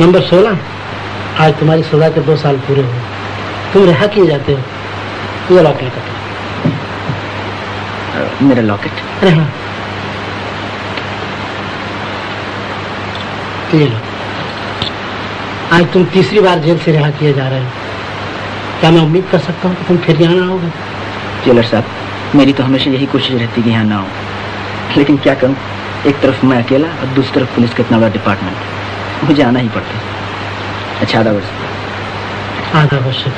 Number 16। आज तुम्हारी सजा के 2 साल पूरे हुए, तुम रिहा किए जाते हो। ये लॉकेट का मेरा लॉकेट? अरे हाँ, ये लो। आज तुम तीसरी बार जेल से रिहा किए जा रहे हो। क्या मैं उम्मीद कर सकता हूँ कि तुम फिर यहाँ ना आओगे? जेलर साहब, मेरी तो हमेशा यही कोशिश रहती कि यहाँ ना हो, लेकिन क्या करूँ, एक तरफ मैं अकेला और दूसरी तरफ पुलिस का इतना बड़ा डिपार्टमेंट, मुझे आना ही पड़ता है। अच्छा, आधा वर्ष है।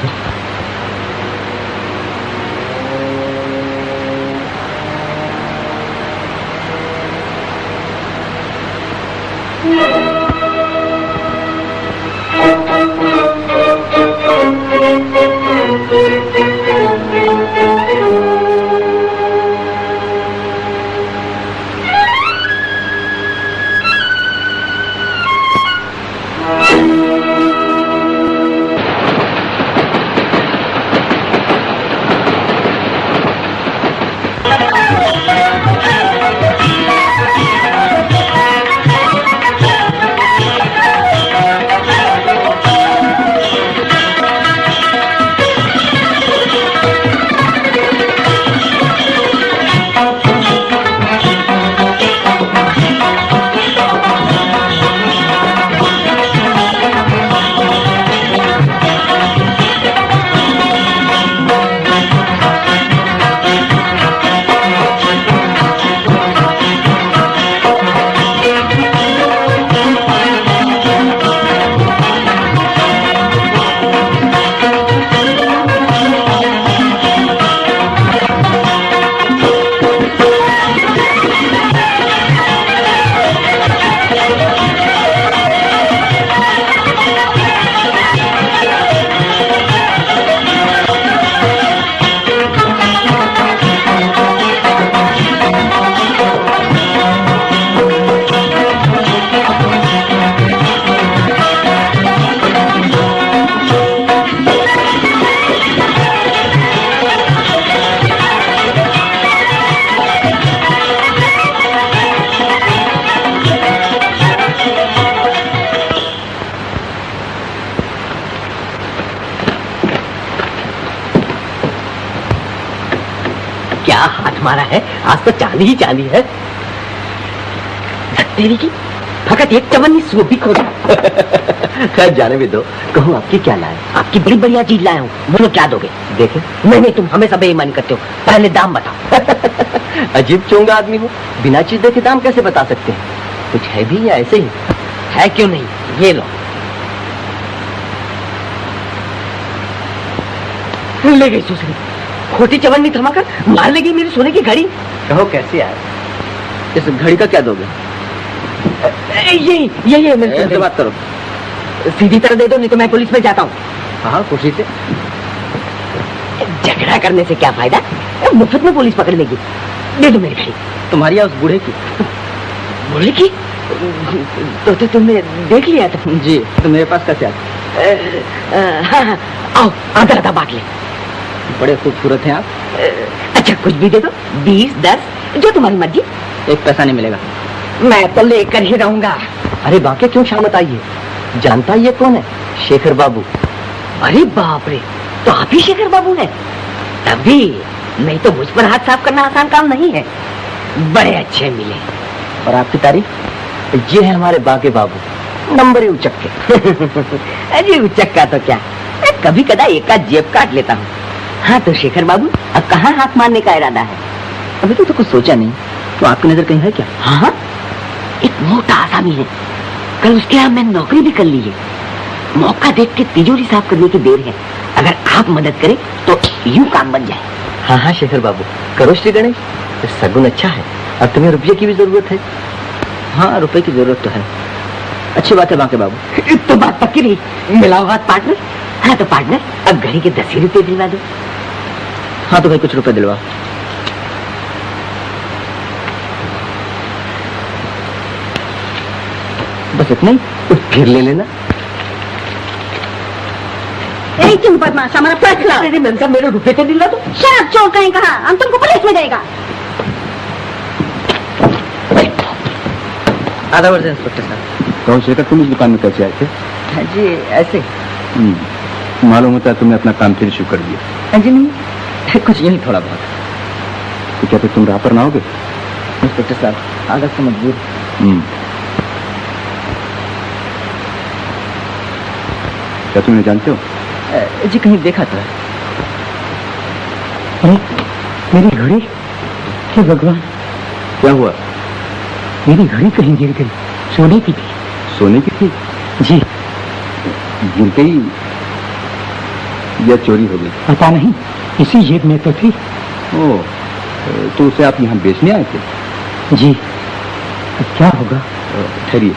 हमारा है, आज तो चांदी ही चांदी है। तेरी की फकत एक चवन्नी वो भी खो खैर जाने भी दो। कहूँ आपकी क्या लाए? आपकी बड़ी बढ़िया चीज लाया हूँ, बोलो क्या दोगे? देखे? नहीं, तुम हमेशा बेईमानी करते हो, पहले दाम बताओ। अजीब चोंगा आदमी हो, बिना चीज देखे दाम कैसे बता सकते हैं? कुछ है भी या ऐसे ही है? क्यों नहीं, ये लो। ले गई सुसरी, खोटी चवन्नी थमाकर मार लेगी मेरी सोने की घड़ी। कहो कैसे आए? इस घड़ी का क्या दोगे? ये मेरे बात करो, सीधी तरह दे दो, नहीं तो मैं पुलिस में जाता हूँ। हाँ, खुशी से। झगड़ा करने से क्या फायदा, मुफ्त में पुलिस पकड़ लेगी। दे दो मेरी घड़ी। तुम्हारी या उस बूढ़े की? बूढ़े की? तो तुमने देख लिया था? जी, तो मेरे पास कैसे आते? हाँ, आओ आधा आधा बांट ले। बड़े खूबसूरत हैं आप। अच्छा कुछ भी दे दो, 20, 10, जो तुम्हारी मर्जी। एक पैसा नहीं मिलेगा। मैं तो लेकर ही रहूंगा। अरे बाकी क्यों शामत आई है? जानता ये कौन है? शेखर बाबू। अरे बाप रे, तो आप ही शेखर बाबू हैं? तभी, नहीं तो मुझ पर हाथ साफ करना आसान काम नहीं है। बड़े अच्छे मिले। और आपकी तारीफ? ये है हमारे बाके बाबू, नंबर उचक के। अरे उचक का तो क्या, कभी कदा एक आध जेब काट लेता हूँ। हाँ तो शेखर बाबू, अब कहाँ हाथ मारने का इरादा है? अभी तो कुछ सोचा नहीं। तो आपकी नजर कहीं है क्या? हाँ, एक मोटा आसामी है, कल उसके यहाँ मैंने नौकरी भी कर ली है। मौका देख के तिजोरी साफ करने की देर है, अगर आप मदद करें तो यूं काम बन जाए। हाँ हाँ शेखर बाबू, करो श्री गणेश, सगुन अच्छा है। अब तुम्हें रुपये की भी जरूरत है? हाँ, रुपए की जरूरत तो है। अच्छी बात है बाके बाबू। तो बात पक्की रही, मिलाओ हाथ पार्टनर। हाँ तो पार्टनर, अब घड़ी के 10 रुपये दिलवा दो। हाँ तो भाई कुछ रुपए दिलवा। बस इतना ही, फिर ले लेना। तुम बदमाश, हमारा फैसला। अरे मैम साहब, मेरे रुपए तो दिलवा दो। शराब चोर कहीं कहा, हम तुमको पुलिस में जाएगा। आधा वर्ष इंस्पेक्टर साहब। तो शेखर, तुम इस दुकान में कैसे आए थे? हाँ जी, ऐसे। मालूम होता है तुमने अपना काम फिर शुरू कर दिया। हाँ जी, नहीं, कुछ यही थोड़ा बहुत। तो क्या फिर तुम राह पर ना होगे? इंस्पेक्टर साहब, आदत से मजबूर। क्या तुम जानते हो? जी, कहीं देखा था। अरे मेरी घड़ी, हे भगवान, क्या हुआ? मेरी घड़ी कहीं गिर गई। सोने की थी। सोने की थी? जी। गिर गई या चोरी हो गई? पता नहीं, इसी जेब में तो थी। ओह, तो उसे आप यहाँ बेचने आए थे? जी। अब क्या होगा? ठहरिए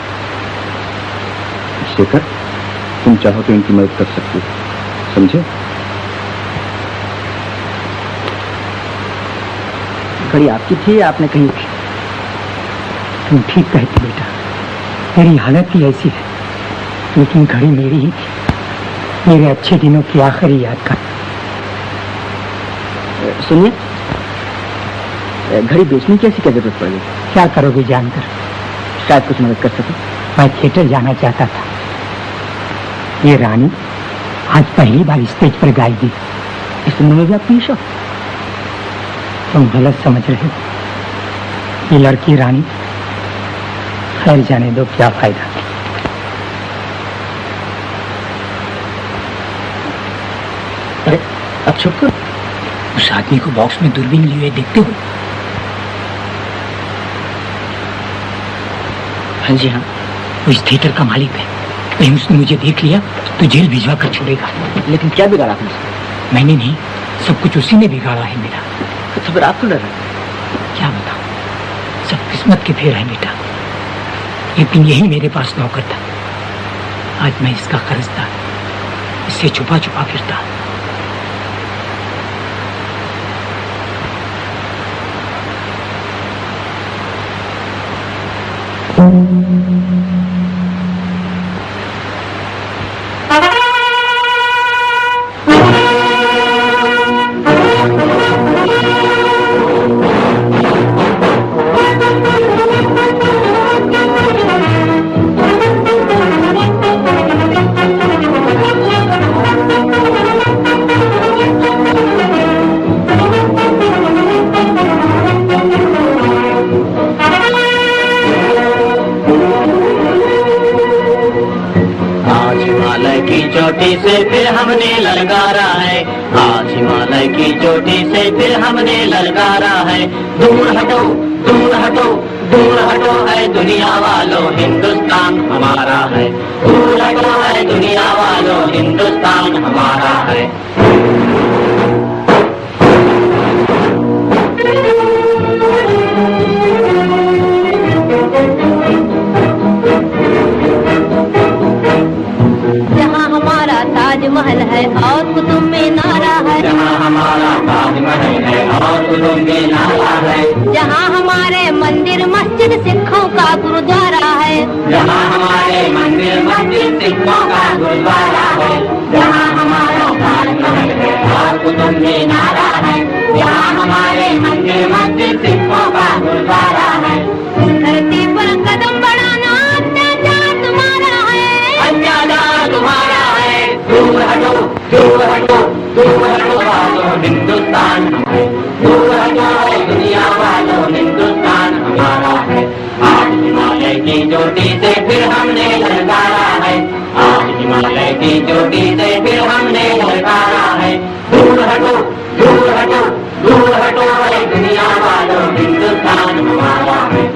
शेखर, तुम चाहो तो इनकी मदद कर सकते हो, समझे? घड़ी आपकी थी या आपने कहीं थी? तुम ठीक कहती बेटा, मेरी हालत ही ऐसी है, लेकिन घड़ी मेरी ही थी, मेरे अच्छे दिनों की आखिरी याद का। सुनिए, घड़ी बेचने की ऐसी क्या जरूरत पड़ गई? क्या करोगे जानकर? शायद कुछ मदद कर सके। मैं थिएटर जाना चाहता था। ये रानी आज पहली बार स्टेज पर गाएगी। इस फिल्म में भी आपकी शौक? तुम गलत समझ रहे हो। ये लड़की रानी, खैर जाने दो, क्या फायदा। अरे अब चुप करो। उस आदमी को बॉक्स में दूरबीन लिए देखते हो? हाँ जी, हाँ। वो इस थिएटर का मालिक है। कहीं उसने मुझे देख लिया तो जेल भिजवा कर छोड़ेगा। लेकिन क्या बिगाड़ा आपने? मैंने नहीं, सब कुछ उसी ने बिगाड़ा है मेरा। तो फिर आप क्यों डर रहे? क्या बताऊं, सब किस्मत के फेर है बेटा। एक दिन यही मेरे पास नौकर था, आज मैं इसका कर्जदार, इससे छुपा छुपा फिरता। चोटी से फिर हमने ललकारा है, आज हिमालय की चोटी से फिर हमने ललकारा है। दूर हटो, दूर हटो, दूर हटो है दुनिया वालों, हिंदुस्तान हमारा है। दूर हटो है दुनिया वालों, हिंदुस्तान हमारा है। महल है और कुतुब मीनारा है, जहाँ हमारा ताजमहल है और कुतुब मीनारा है। जहाँ हमारे मंदिर मस्जिद सिखों का गुरुद्वारा है, जहाँ हमारे मंदिर मस्जिद सिखों का गुरुद्वारा है। जहाँ हमारा ताजमहल है और कुतुब मीनारा है, जहाँ हमारे मंदिर मस्जिद सिखों का गुरुद्वारा है। धरती पर कदम बढ़ाना अत्याचार तुम्हारा है, अत्याचार तुम्हारा है। दूर हटो, दूर हटो, दूर हटो वालों, हिंदुस्तान है। दूर हटो है दुनिया वालों, हिंदुस्तान हमारा है। आज हिमालय की चोटी से फिर हमने ललकारा है, आज हिमालय की चोटी से फिर हमने ललकारा है। दूर हटो, दूर हटो, दूर हटो है दुनिया वालों, हिंदुस्तान हमारा है।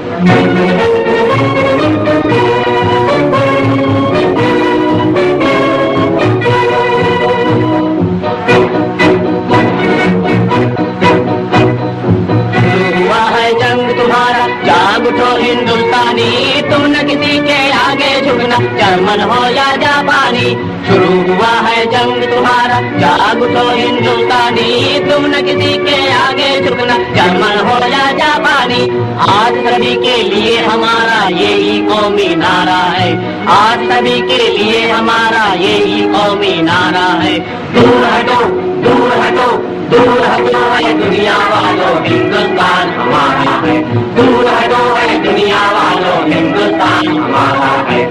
हिंदुस्तानी, तुम न किसी के आगे झुकना, जर्मन हो या जापानी। शुरू हुआ है जंग तुम्हारा, जाग उठो हिंदुस्तानी, तुम न किसी के आगे झुकना, जर्मन हो या जापानी। आज सभी के लिए हमारा यही कौमी नारा है, आज सभी के लिए हमारा यही कौमी नारा है। दूर हटो, दूर हटो, दूर हटो है दुनिया वालों, हिंदुस्तान हमारा है। दूर हटो है दुनिया वालों, हिंदुस्तान हमारा है।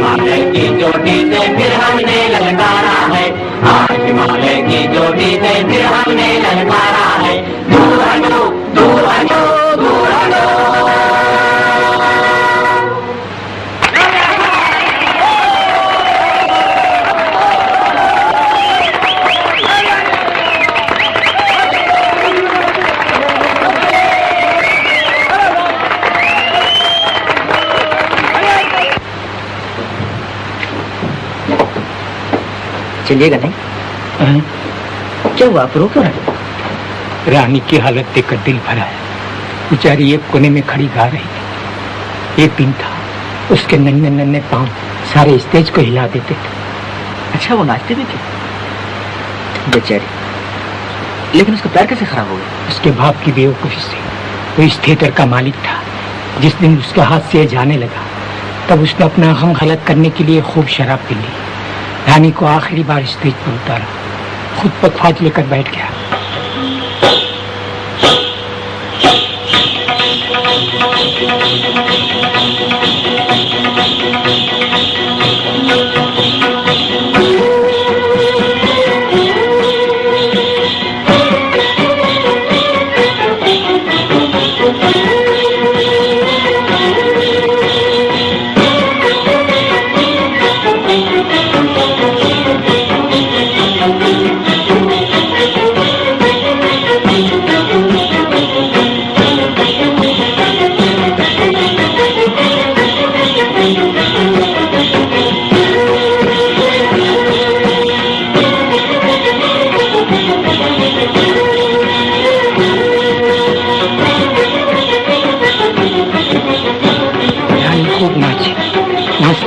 हिमालय की चोटी से फिर हमने ललकारा है, आज हिमालय की चोटी से फिर हमने ललकारा है। दूर हटो, दूर हटो, दूर हटो। चलिएगा नहीं? क्या हुआ, आप रो क्यों रहे? रानी की हालत देखकर दिल भरा है। बेचारी एक कोने में खड़ी गा रही थी। एक दिन था, उसके नन्हे नन्हे पांव सारे स्टेज को हिला देते थे। अच्छा, वो नाचते भी थे? बेचारी, लेकिन उसका पैर कैसे खराब हो गया? उसके बाप की बेवकूफी से। वो इस थिएटर का मालिक था। जिस दिन उसके हाथ से जाने लगा, तब उसने अपना गम गलत करने के लिए खूब शराब पी ली। रानी को आखिरी बार स्टेज पर उतारा, खुद पखवाज लेकर बैठ गया।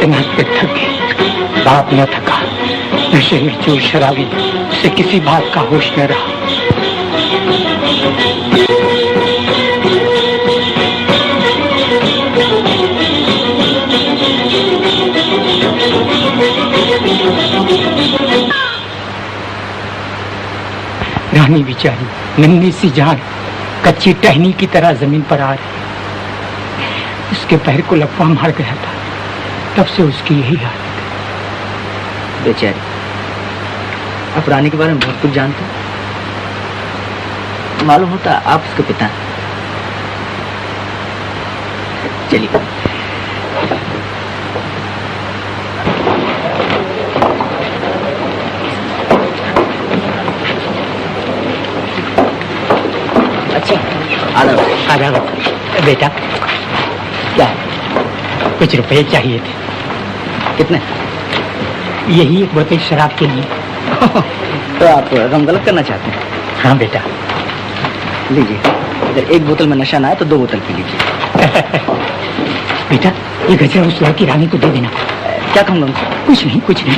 नाचते थक गए। बाप न थका, नशे में चूर शराबी, उसे किसी बात का होश न रहा। रानी बेचारी नन्ही सी जान कच्ची टहनी की तरह जमीन पर आ रही। उसके पैर को लपवा मार गया था, तब से उसकी यही हालत है। बेचारी, आप रानी के बारे में बहुत कुछ जानते हैं। मालूम होता आप उसके पिता हैं। चलिए। अच्छा, आधा बेटा, क्या कुछ रुपए चाहिए थे। कितने? यही एक बोतल शराब के लिए। तो आप गम गलत करना चाहते हैं? हाँ बेटा। लीजिए, अगर एक बोतल में नशा ना आए तो 2 बोतल पी लीजिए। बेटा, ये गजरा उस लड़की रानी को दे देना। क्या कहूँगा उनसे? कुछ नहीं, कुछ नहीं।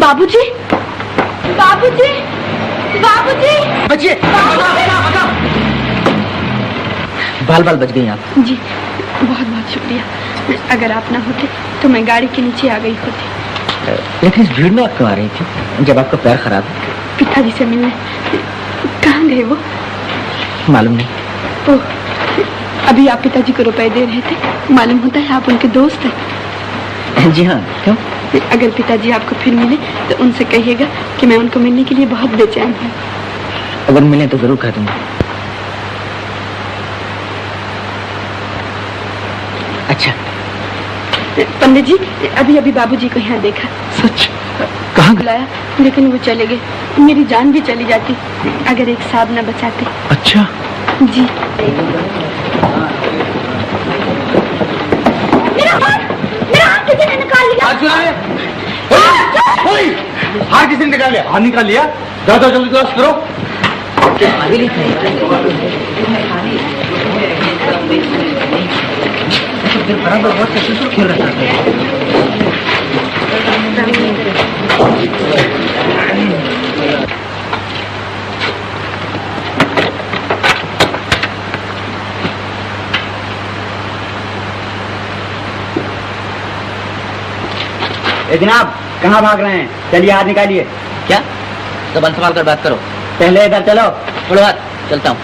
बाबूजी, बाबूजी, बाबूजी, बचिए। बाल बाल बच गई आप। जी, बहुत बहुत शुक्रिया। अगर आप ना होते तो मैं गाड़ी के नीचे आ गई होती। लेकिन इस भीड़ में आप क्यों आ रही थी जब आपका पैर खराब है? पिताजी से मिलने। कहाँ गए वो? मालूम नहीं। ओह, अभी आप पिताजी को रुपए दे रहे थे। मालूम होता है आप उनके दोस्त हैं। जी हाँ, क्यों? अगर पिताजी आपको फिर मिले तो उनसे कहिएगा कि मैं उनको मिलने के लिए बहुत बेचैन हूँ। अगर मिले तो जरूर कह दूंगा। अच्छा पंडित जी, अभी अभी बाबूजी को यहाँ देखा। सच? कहाँ बुलाया, लेकिन वो चले गए। मेरी जान भी चली जाती अगर एक साहब न बचाते। अच्छा जी। मेरा हाथ किसी ने निकाल लिया। हाथ किसी ने निकाल लिया? हाथ निकाल लिया? जाओ जल्दी क्लास करो। बराबर बहुत कशिश खेल रहा था। जनाब, कहाँ भाग रहे हैं? चलिए हाथ निकालिए। क्या? जबान संभाल कर बात करो। पहले इधर चलो। छोड़ो हाथ, चलता हूँ।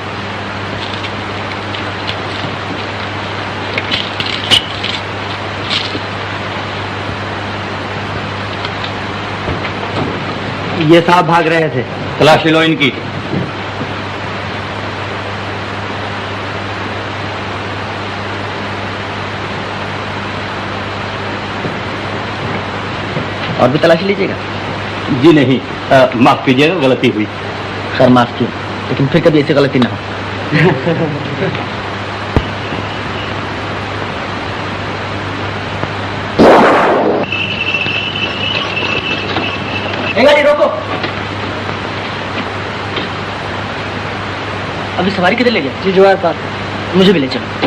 ये साहब भाग रहे थे। तलाशी लो इनकी। और भी तलाशी लीजिएगा? जी नहीं, माफ कीजिएगा, गलती हुई। खैर माफ किया, लेकिन फिर कभी ऐसी गलती ना हो। गाड़ी रोको। अभी सवारी किधर ले गया? जी जवाहर पार्क। मुझे भी ले चलो।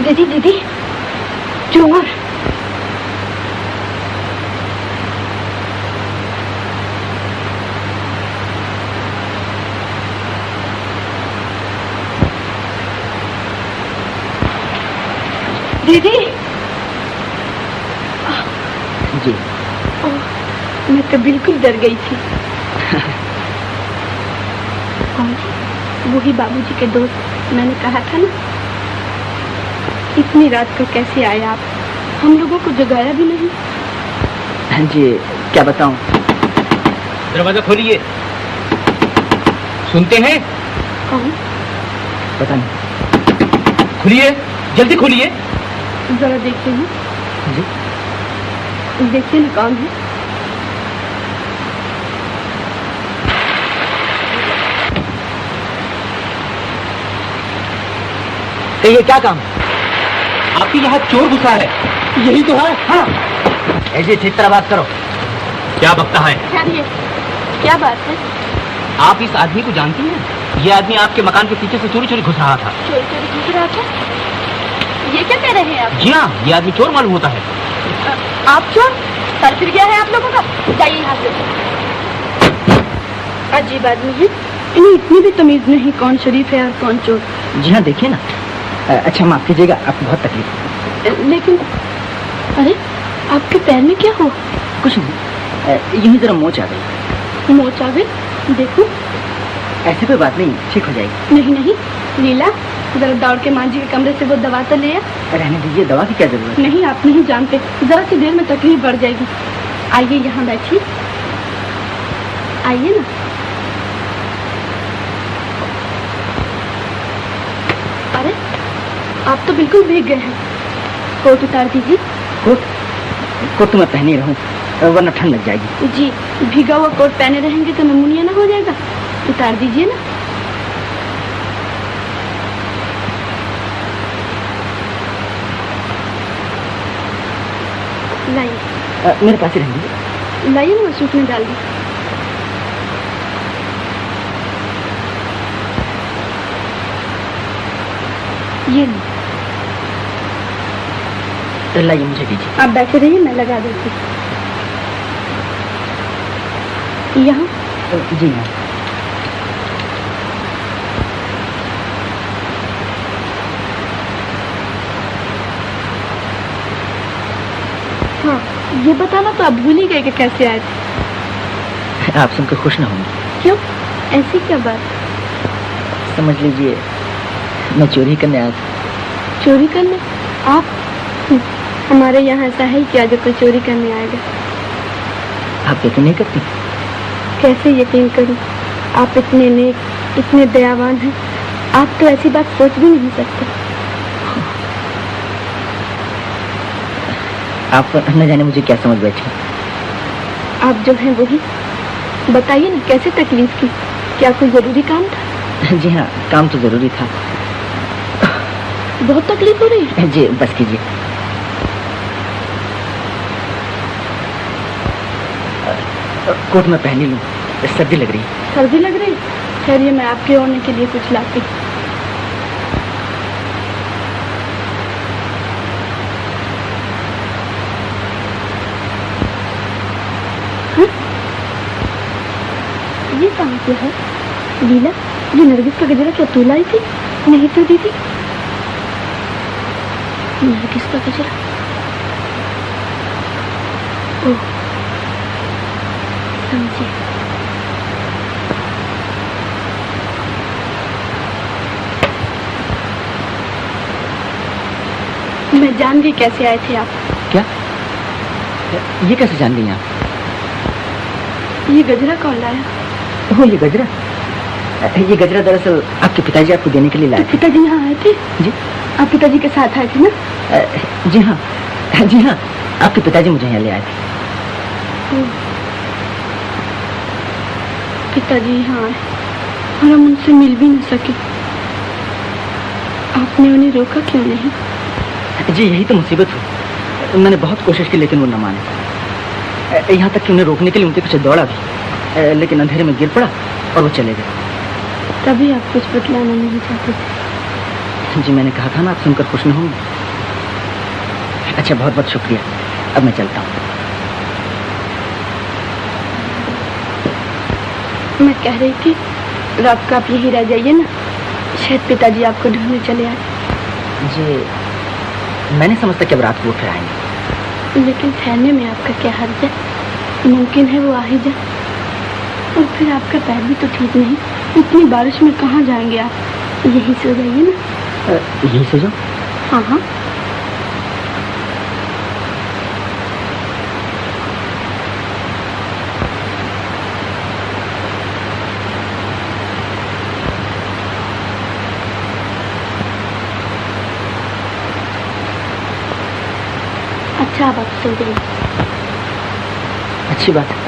दीदी दीदी चोर। दीदी जी मैं तो बिल्कुल डर गई थी। और वही बाबूजी के दोस्त, मैंने कहा था ना, इतनी रात को कैसे आए आप? हम लोगों को जगाया भी नहीं। हाँ जी, क्या बताऊं? दरवाजा खोलिए। सुनते हैं? कौन? पता नहीं। खोलिए, जल्दी खोलिए। जरा देखते हैं। जी देखिए ना कौन है। तो ये क्या काम? आपके यहाँ चोर घुसा है। यही तो है। हाँ, ऐसी ठीक तरह बात करो। क्या बकता है? क्या बात है? आप इस आदमी को जानती हैं? ये आदमी आपके मकान के पीछे से चोरी चोरी घुस रहा था। चोरी चोरी घुस रहा था? ये क्या कह रहे हैं आप? जी हाँ, ये आदमी चोर मालूम होता है। आप चोर? सर फिर गया है आप लोगों का। जाइए यहाँ से। अजीब आदमी है, इन्हें इतनी भी तमीज नहीं कौन शरीफ है और कौन चोर। जी हाँ, देखिए ना। अच्छा माफ कीजिएगा, आपको बहुत तकलीफ है। लेकिन अरे आपके पैर में क्या हुआ? कुछ नहीं, यही जरा मोच आ गई। मोच आ गई? देखो। ऐसी कोई बात नहीं, ठीक हो जाएगी। नहीं नहीं लीला, जरा दौड़ के माँ जी के कमरे से वो दवा तो ले आ। रहने दीजिए, दवा की क्या जरूरत है? नहीं, आप नहीं जानते, जरा सी देर में तकलीफ बढ़ जाएगी। आइए यहाँ बैठिए, आइए ना। अरे आप तो बिल्कुल भीग गए हैं। कोट उतार दीजिए। कोट तो मैं पहने ही रहूं, वरना ठंड लग जाएगी। जी, भीगा हुआ कोट पहने रहेंगे तो नमूनिया ना हो जाएगा। उतार दीजिए ना। लाइए। मेरे पास ही रहेंगे। लाइए ना, सूप में डाल दी। ये लो। लाइए, मुझे दीजिए। आप बैठे रहिए, मैं लगा देती हूँ। यहाँ? जी हाँ। हाँ, ये बताना तो आप भूल ही गए कि कैसे आए थे। आप सुनकर खुश ना होंगे। क्यों? ऐसी क्या बात? समझ लीजिए मैं चोरी करने आया था। चोरी करने? आप? हमारे यहाँ ऐसा है क्या जो कोई चोरी करने आएगा? आप यकीन नहीं करती? कैसे यकीन करूं? आप इतने नेक, इतने दयावान हैं, आप तो ऐसी बात सोच भी नहीं सकते। आप न जाने मुझे क्या समझ बैठी। आप जो हैं वही। बताइए ना, कैसे तकलीफ की? क्या कोई जरूरी काम था? जी हाँ, काम तो जरूरी था। बहुत तकलीफ हो रही है? जी बस कीजिए। कोट में पहन लूं, सर्दी लग रही है। सर्दी लग रही है? ठहरिए, मैं आपके ओढ़ने के लिए कुछ लाती हूँ। ये कहाँ से है? लीला, ये नरगिस का गजरा क्या तू लाई थी? नहीं तो दीदी। नरगिस का गजरा। ओह, समझे। मैं जान गई कैसे आए थे आप। क्या? ये कैसे जान गई आप? ये गजरा कौन लाया? ओह, ये गजरा दरअसल आपके पिताजी आपको देने के लिए लाए थे। पिताजी यहाँ आए थे? जी। आप पिताजी के साथ आए थे ना? जी हाँ, जी हाँ, आपके पिताजी मुझे यहाँ ले आए थे। पिताजी यहाँ आए और हम उनसे मिल भी नहीं सके। आपने उन्हें रोका क्यों नहीं? जी यही तो मुसीबत हुई। मैंने बहुत कोशिश की लेकिन वो न माने। यहाँ तक कि उन्हें रोकने के लिए उनके पीछे दौड़ा भी, लेकिन अंधेरे में गिर पड़ा और वो चले गए। तभी आप कुछ बतलाना नहीं चाहते थे। जी मैंने कहा था ना, आप सुनकर खुश न होंगे। अच्छा, बहुत बहुत शुक्रिया। अब मैं चलता हूँ। मैं कह रही थी, रात को आप यही रह जाइए ना, शायद पिताजी आपको ढूंढने चले आए। जी मैंने समझता कि अब रात को फिर आएंगे। लेकिन ठहरने में आपका क्या हर्ज है? मुमकिन है वो आ ही जाए। और फिर आपका पैर भी तो ठीक नहीं, इतनी बारिश में कहाँ जाएंगे आप? यही सो जाइए ना। यही सो जाओ? हाँ हाँ। अच्छा, अब आप सो जाइए। अच्छी बात है।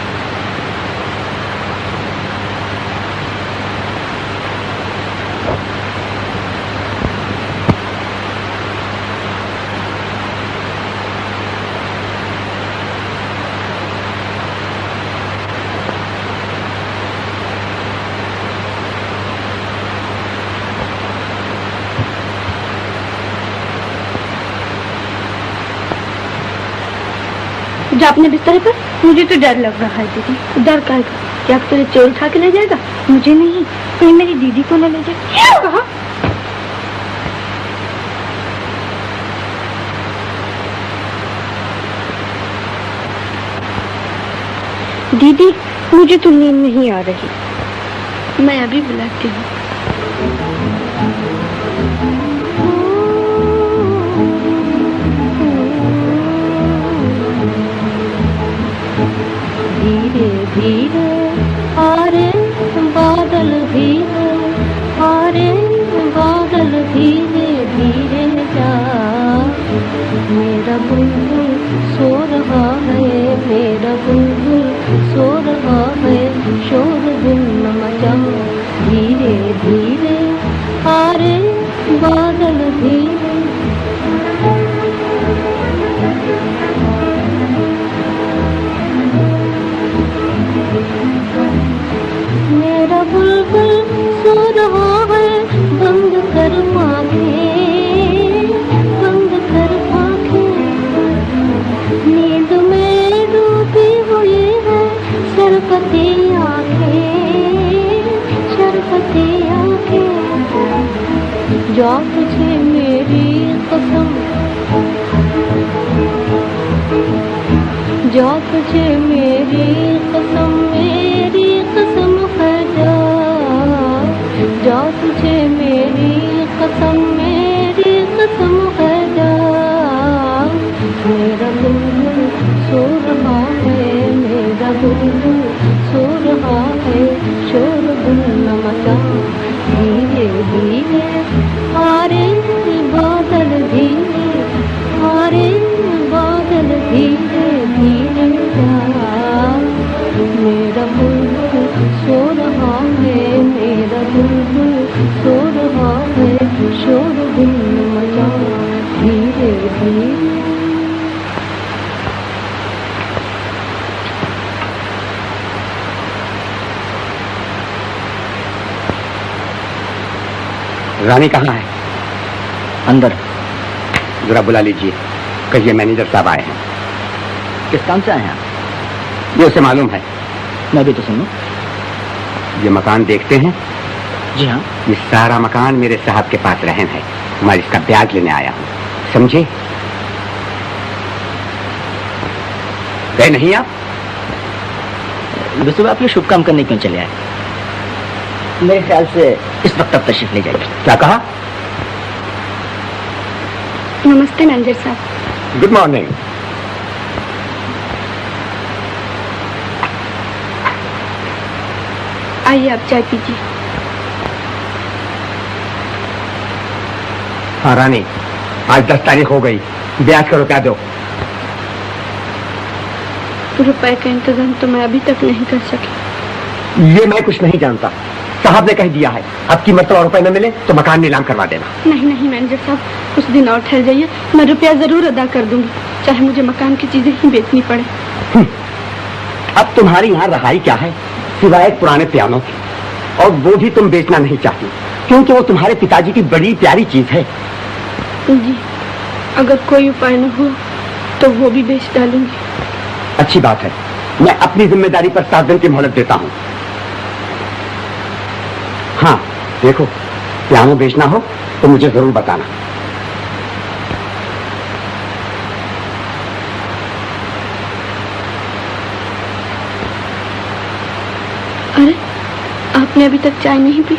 जा अपने बिस्तर पर। मुझे तो डर लग रहा है दीदी। डर का? क्या तुझे चोर उठा के ले जाएगा? मुझे नहीं, कोई मेरी दीदी को न ले जाए। कहा? दीदी, मुझे तो नींद नहीं आ रही। मैं अभी बुलाती हूँ। धीरे धीरे आरे बादल धीरे आरे बादल धीरे धीरे सो रहा है मेरा बुलबुल, सो रहा है शोर दिल न मचाओ, धीरे धीरे आ रे बादल धीरे। मेरा बुलबुल सो रहा है, बंद कर आँखें, बंद कर आँखें, नींद में डूबी हुई है शरबती आँखें, शरबती आँखें। जा तुझे मेरी कसम, जा तुझे मेरी कसम, मेरी कसम है जा, जा तुझे मेरी कसम, मेरी कसम है जा। मेरा बुलबुल सो रहा है, मेरा बुलबुल सो रहा है, शोर दिल न मचा, धीरे धीरे आ रे बादल धीरे, आ रे बादल धीरे धीरे जा। मेरा बुलबुल सो रहा है, मेरा बुलबुल सो रहा है, शोर दिल न मचा, धीरे धीरे। रानी कहाँ है? अंदर। जरा बुला लीजिए, कहिए मैनेजर साहब आए हैं। किस काम से आए हैं? ये उसे मालूम है। मैं भी तो सुनूं। ये मकान देखते हैं? जी हाँ। ये सारा मकान मेरे साहब के पास रहन है, मैं इसका ब्याज लेने आया हूँ, समझे? गए नहीं आप? विशु आप ये शुभ काम करने क्यों चले आए? मेरे ख्याल से इस वक्त आप तशरीफ ले जाइए। क्या कहा? नमस्ते मैनेजर साहब। Good morning. आइए आप चाय पीजिए। हाँ रानी, आज 10 तारीख हो गई, ब्याज करो क्या दो। रुपए का इंतजाम तो मैं अभी तक नहीं कर सकी। ये मैं कुछ नहीं जानता, साहब ने कह दिया है, अब की मरतबा रुपए न मिले तो मकान नीलाम करवा देना। नहीं नहीं मैनेजर साहब, कुछ दिन और ठहर जाइए, मैं रुपया जरूर अदा कर दूंगी, चाहे मुझे मकान की चीजें ही बेचनी पड़े। अब तुम्हारी यहाँ रहाई क्या है सिवाय एक पुराने पियानो की, और वो भी तुम बेचना नहीं चाहती क्योंकि वो तुम्हारे पिताजी की बड़ी प्यारी चीज है। जी, अगर कोई उपाय न हो तो वो भी बेच डालूंगी। अच्छी बात है, मैं अपनी जिम्मेदारी पर 7 दिन की मोहलत देता हूँ। हाँ देखो, पियानो बेचना हो तो मुझे जरूर बताना। अरे, आपने अभी तक चाय नहीं पी?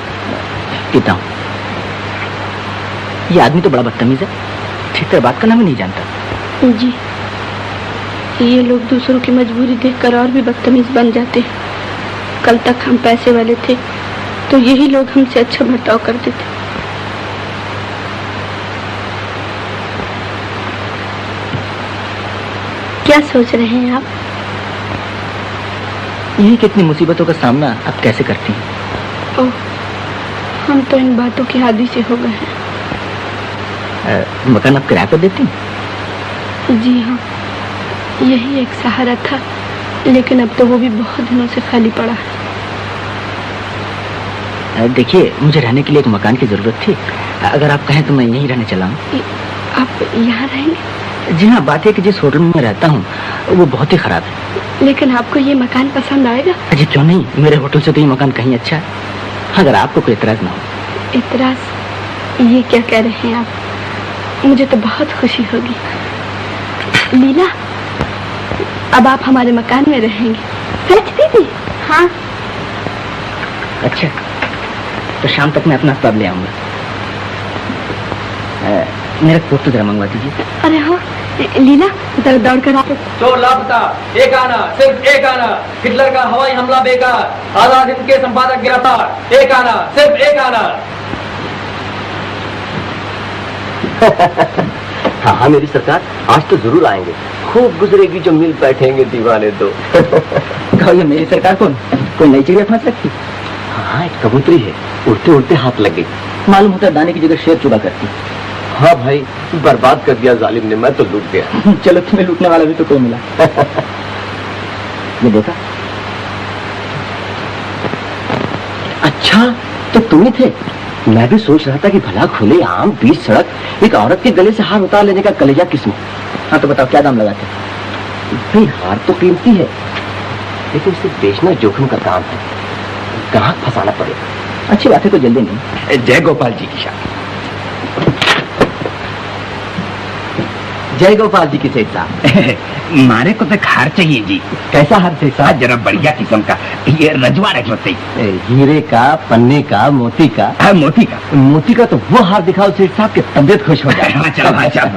पीता हूँ। ये आदमी तो बड़ा बदतमीज है, ठीक तरह बात करना भी नहीं जानता। जी, ये लोग दूसरों की मजबूरी देखकर और भी बदतमीज बन जाते हैं। कल तक हम पैसे वाले थे तो यही लोग हमसे अच्छा बर्ताव करते थे। क्या सोच रहे हैं आप? यही कितनी मुसीबतों का सामना आप कैसे करती हैं? ओह, हम तो इन बातों के आदी से हो गए हैं। मकान आप किराए पर देती हैं? जी हाँ, यही एक सहारा था, लेकिन अब तो वो भी बहुत दिनों से खाली पड़ा है। देखिए, मुझे रहने के लिए एक मकान की जरूरत थी, अगर आप कहें तो मैं यहीं रहने चला हूँ। आप यहाँ रहेंगे? जी हाँ, बात है कि जिस होटल में मैं रहता हूँ वो बहुत ही खराब है। लेकिन आपको ये मकान पसंद आएगा? जी क्यों नहीं, मेरे होटल से तो ये मकान कहीं अच्छा है, अगर आपको कोई इतराज ना हो। इतराज? ये क्या कह रहे हैं आप? मुझे तो बहुत खुशी होगी। लीला, अब आप हमारे मकान में रहेंगे। सच दीदी? हाँ। अच्छा, तो शाम तक मैं अपना अस्बाब ले आऊंगा। मेरा कोट तो जरा मंगवा दीजिए। अरे हाँ लीला, जरा दौड़ कर आप। चोर लापता, एक आना, सिर्फ एक आना, हिटलर का हवाई हमला बेकार, आजाद हिंद के संपादक गिरफ्तार, एक आना, सिर्फ एक आना। हाँ हाँ मेरी सरकार, आज तो जरूर आएंगे। खूब गुजरेगी जो मिल बैठेंगे दीवाने दो। कहो ये मेरी सरकार कौन? कोई नई चिड़िया फांस रखी? हाँ एक कबूतरी है, उड़ते उड़ते हाथ लग गई। मालूम होता है दाने की जगह शेर चुरा करती। हाँ भाई, बर्बाद कर दिया जालिम ने, मैं तो लूट गया। चलो तुम्हें लूटने वाला भी तो कोई मिला। ये देखा? अच्छा तो तुम ही थे। मैं भी सोच रहा था कि भला खुले आम बीच सड़क एक औरत के गले से हार उतार लेने का कलेजा किस्म। हाँ तो बताओ क्या दाम लगाते? भाई हार तो कीमती है, लेकिन इसे बेचना जोखिम का काम है, ग्राहक फंसाना पड़ेगा। अच्छी बात है, कोई जल्दी नहीं। जय गोपाल जी की शान। जय गोपाल जी की सेठ साहब। मारे को तो हार चाहिए जी। कैसा हार सेठ साहब? जरा बढ़िया किस्म का, ये रजवा रख लो सही। हीरे का, पन्ने का, मोती का? हाँ मोती का। मोती का तो वो हार दिखाओ सेठ साहब की तबीयत खुश हो जाए। हाँ चलो हाँ चलो।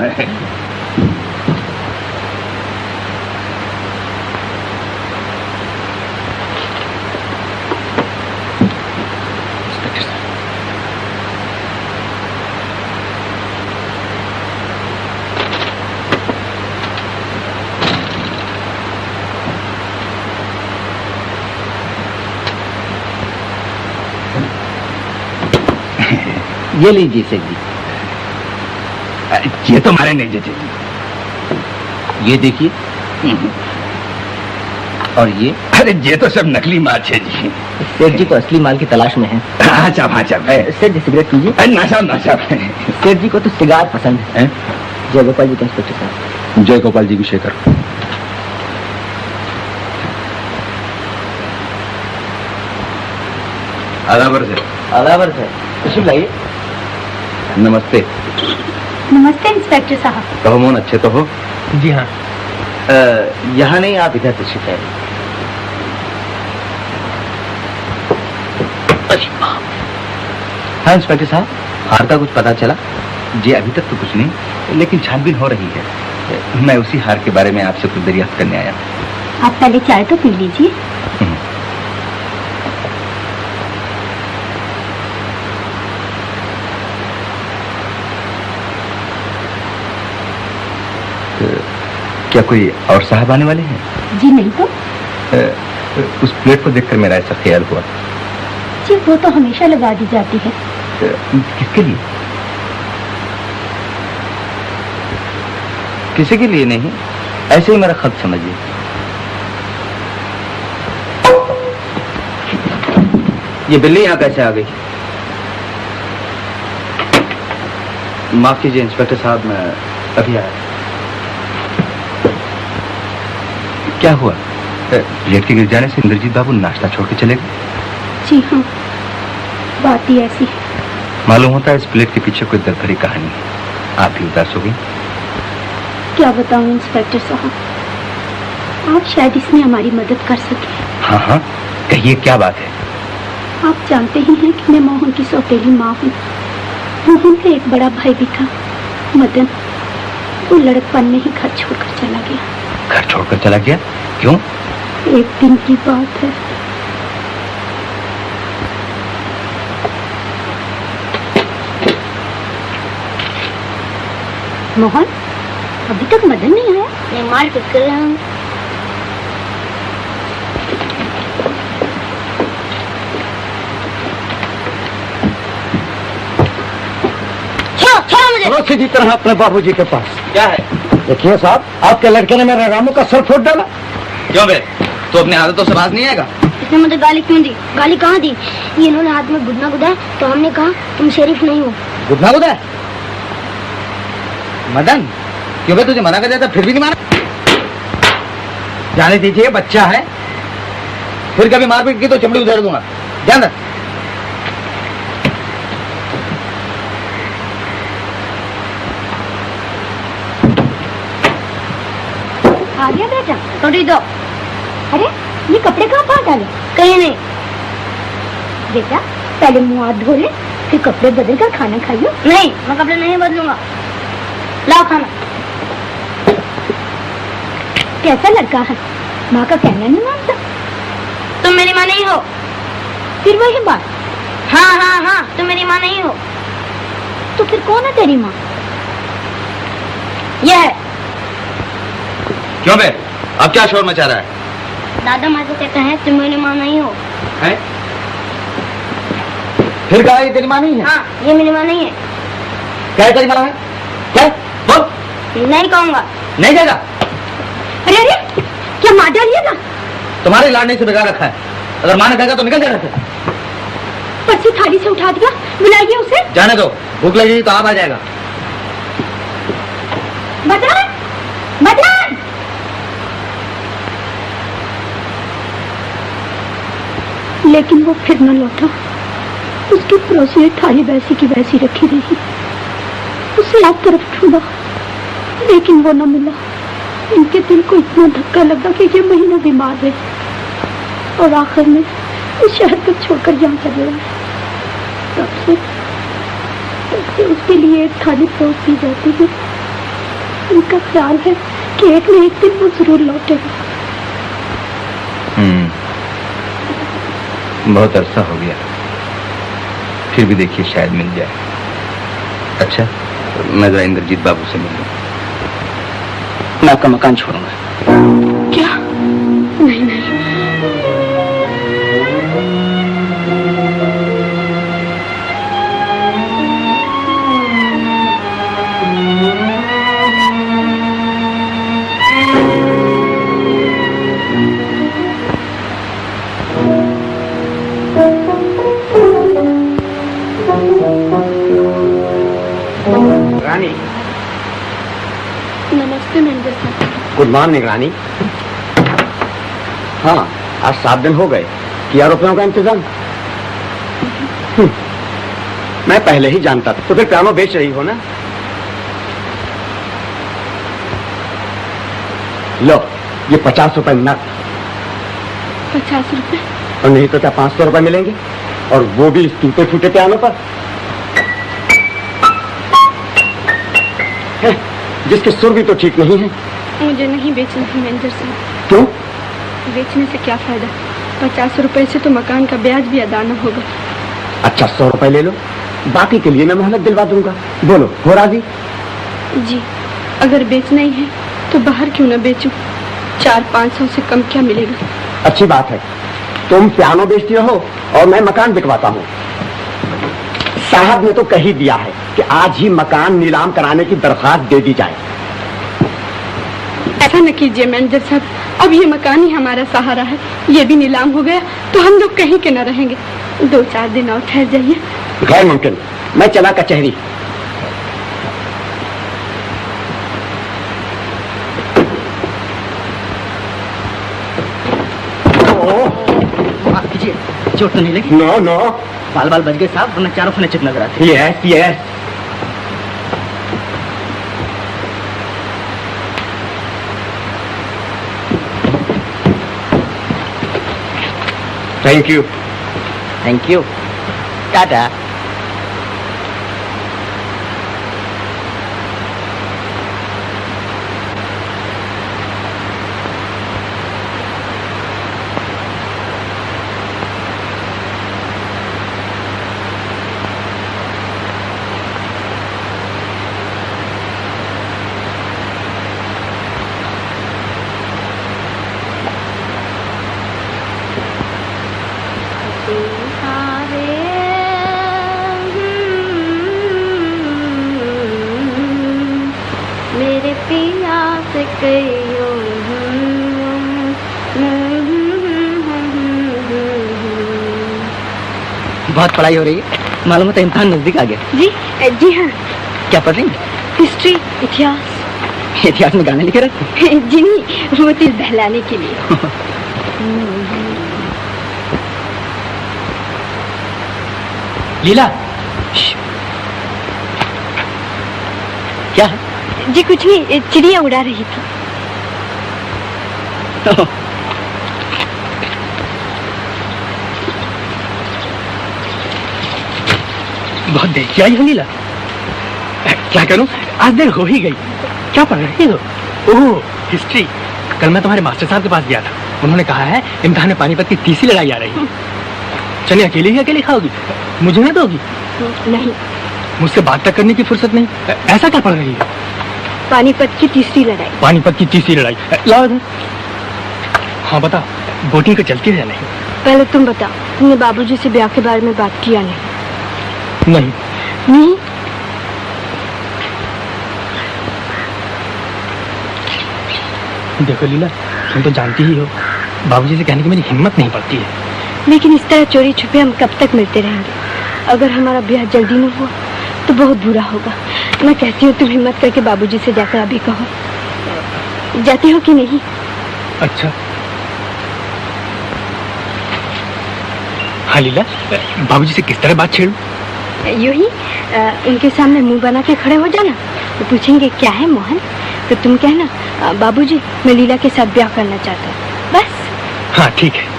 ये लीजिए सेठ जी। ये तो हमारे नहीं जचे। ये देखिए। और ये? अरे ये तो सब नकली माल है जी। सेठ जी तो असली माल की तलाश में है। हाँ साहब हाँ साहब। सेठ जी सिगरेट पीजिए। ना साहब ना साहब। सेठ जी को तो सिगार पसंद है। जय गोपाल जी का इंस्पेक्टर साहब। जय गोपाल जी की शेखर। आदाबर से। आदाबर से। तशरीफ लाइए। नमस्ते। नमस्ते इंस्पेक्टर साहब। कहो मोहन, अच्छे तो हो? जी हाँ। यहाँ नहीं, आप इधर तशरीफ लाइए। हाँ इंस्पेक्टर साहब, हार का कुछ पता चला? जी अभी तक तो कुछ नहीं, लेकिन छानबीन हो रही है। मैं उसी हार के बारे में आपसे कुछ दरियाफ्त करने आया। आप पहले चाय तो पी लीजिए। क्या कोई और साहब आने वाले हैं? जी नहीं तो। उस प्लेट को देखकर मेरा ऐसा ख्याल हुआ। जी वो तो हमेशा लगा दी जाती है। किसके लिए? किसी के लिए नहीं, ऐसे ही मेरा खत समझिए। ये बिल्ली यहाँ कैसे आ गई? माफ कीजिए इंस्पेक्टर साहब, मैं अभी आया। क्या हुआ? प्लेट के गिर जाने से इंद्रजीत बाबू नाश्ता छोड़ के चले गए? जी हाँ, बात ही ऐसी है। मालूम होता है इस प्लेट के पीछे कोई दर्द भरी कहानी है। आप भी उदास हो गई। क्या बताऊं इंस्पेक्टर साहब, आप शायद इसमें हमारी मदद कर सके। हाँ हाँ कहिए, क्या बात है? आप जानते ही हैं कि मैं मोहन की सौतेली माँ हूँ। मोहन का एक बड़ा भाई भी था, मदन। वो लड़कपन में ही घर छोड़कर चला गया। घर छोड़कर चला गया? क्यों? एक दिन की बात है। मोहन, अभी तक मदन नहीं आया? नहीं, मार्केट कर रहा हूँ। चलो सीधी तरह अपने बाबूजी के पास। क्या है? देखिए साहब, आपके लड़के ने मेरे रामू का सर फोड़ डाला। क्यों बे? तो अपने आदतों से बाज नहीं आएगा? इसने मुझे गाली क्यों दी? गाली कहाँ दी? ये इन्होंने हाथ में घुटना गुदा तो हमने कहा तुम शरीफ नहीं हो। घुटना गुदा? मदन, क्यों बे तुझे मना कर दिया था फिर भी नहीं माना? जाने दीजिए, बच्चा है। फिर कभी मारपीट की तो चमड़ी उधेड़ दूंगा। ध्यान रख। आ गया बेटा? थोड़ी दो। अरे ये कपड़े कहाँ पा डाले? कहीं नहीं। बेटा पहले मुंह हाथ धो ले, फिर कपड़े बदल कर खाना खाइयो। नहीं, मैं कपड़े नहीं बदलूंगा। लाओ खाना। कैसा लड़का है, माँ का कहना नहीं मानता। तुम मेरी माँ नहीं हो। फिर वही बात। हाँ हाँ हाँ, तुम मेरी माँ नहीं हो। तो फिर कौन है तेरी माँ? ये है। क्यों बे, अब क्या शोर मचा रहा है? दादा माँ तो कहते हैं तुम मेरी माँ नहीं हो। है? फिर कहा ये तेरी माँ नहीं है? हाँ, ये मेरी माँ नहीं है। क्या तेरी माँ है? क्या? बोल। नहीं कहूँगा। नहीं जाएगा? अरे अरे, क्या मार डालिए ना? तुम्हारे लाडने से बिगाड़ रखा है, अगर माँ ने कहेगा तो निकल जाएगा फिर। पर्ची थाली से उठा दिया, बुलाइए उसे। जाने दो, भूख लगेगी तो आप आ जाएगा। बदलान, बदलान। लेकिन वो फिर न लौटा। उसकी पड़ोसी ने थाली वैसी की वैसी रखी रही। उसे एक तरफ ढूंढा, लेकिन वो न मिला। इनके दिल को इतना धक्का लगा कि ये महीना बीमार रहे और आखिर में उस शहर को छोड़कर यहाँ चले गए। तब से उसके लिए एक थाली परोस दी जाती है। उनका ख्याल है कि एक न एक दिन वो जरूर लौटेगा। बहुत अरसा हो गया, फिर भी देखिए शायद मिल जाए। अच्छा, मैं जरा इंद्रजीत बाबू से मिलूं। मैं आपका मकान छोड़ूंगा। क्या? नहीं नहीं। रानी, नमस्ते मैनेजर साहब। गुड मॉर्निंग रानी। हाँ, आज 7 दिन हो गए। किया रुपयों का इंतजाम? मैं पहले ही जानता था। तो फिर पियानो बेच रही हो ना? लो, ये 50 रुपए नकद। 50 रुपए? और नहीं तो क्या 500 रुपए मिलेंगे, और वो भी इस टूटे फूटे पियानो पर, जिसके सुर भी तो ठीक नहीं है। मुझे नहीं बेचना है मैनेजर साहब। क्यों? बेचने से क्या फायदा? 50 रुपए से तो मकान का ब्याज भी अदा न होगा। अच्छा, 100 रुपए ले लो, बाकी के लिए मैं मोहलत दिलवा दूंगा। बोलो, हो राजी? जी, अगर बेचना ही है तो बाहर क्यों न बेचूं? 400-500 से कम क्या मिलेगा? अच्छी बात है, तुम पियानो बेचती रहो और मैं मकान बिकवाता हूँ। साहब ने तो कह ही दिया है कि आज ही मकान नीलाम कराने की दरखास्त दे दी जाए। ऐसा न कीजिए मैनेजर साहब, अब ये मकान ही हमारा सहारा है। ये भी नीलाम हो गया तो हम लोग कहीं के न रहेंगे। 2-4 दिन और ठहर जाइए। गैर मुमकिन, मैं चला कचहरी। माफ कीजिए, चोट तो नहीं लगी? नो नो, बाल बाल बच गए साहब, वरना चारों खाने चिप नजर आते। Yes yes. Thank you. Thank you, Tata. मेरे पिया से कहियो बहुत पढ़ाई हो रही है, मालूम है तो इम्तिहान नजदीक आ गया। जी जी हाँ। क्या पढ़ रही हैं? हिस्ट्री, इतिहास। इतिहास में गाने लिखे रहते? जी नहीं, वो दिल बहलाने के लिए। लीला, क्या है? जी कुछ नहीं, चिड़िया उड़ा रही थी। बहुत देर से आई हो लीला। क्या करूं, आज देर हो ही गई। क्या पढ़ रही हो? ओह, हिस्ट्री। कल मैं तुम्हारे मास्टर साहब के पास गया था, उन्होंने कहा है इम्तिहान पानीपत की तीसरी लड़ाई आ रही है। चलिए, अकेले ही अकेले खाओगी, मुझे नहीं दोगी? नहीं। मुझसे बात तक करने की फुर्सत नहीं, ऐसा क्या पढ़ रही है? पानीपत की तीसरी लड़ाई। पानीपत की तीसरी लड़ाई, लाओ इधर। हाँ बता, बोटिंग का चलती है या नहीं? पहले तुम बताओ, तुमने बाबूजी से ब्याह के बारे में बात किया नहीं? नहीं। नहीं? देखो लीला, तुम तो जानती ही हो, बाबूजी से कहने की मेरी हिम्मत नहीं पड़ती है। लेकिन इस तरह चोरी छुपे हम कब तक मिलते रहेंगे? अगर हमारा ब्याह जल्दी न हुआ तो बहुत बुरा होगा। मैं कहती हूँ तुम हिम्मत करके बाबूजी से जाकर अभी कहो। जाती हो कि नहीं? अच्छा। हाँ लीला, बाबूजी से किस तरह बात छेड़ूं? यूं ही उनके सामने मुंह बना के खड़े हो जाना। तो पूछेंगे क्या है मोहन, तो तुम कहना बाबूजी मैं लीला के साथ ब्याह करना चाहता हूँ, बस। हाँ ठीक है।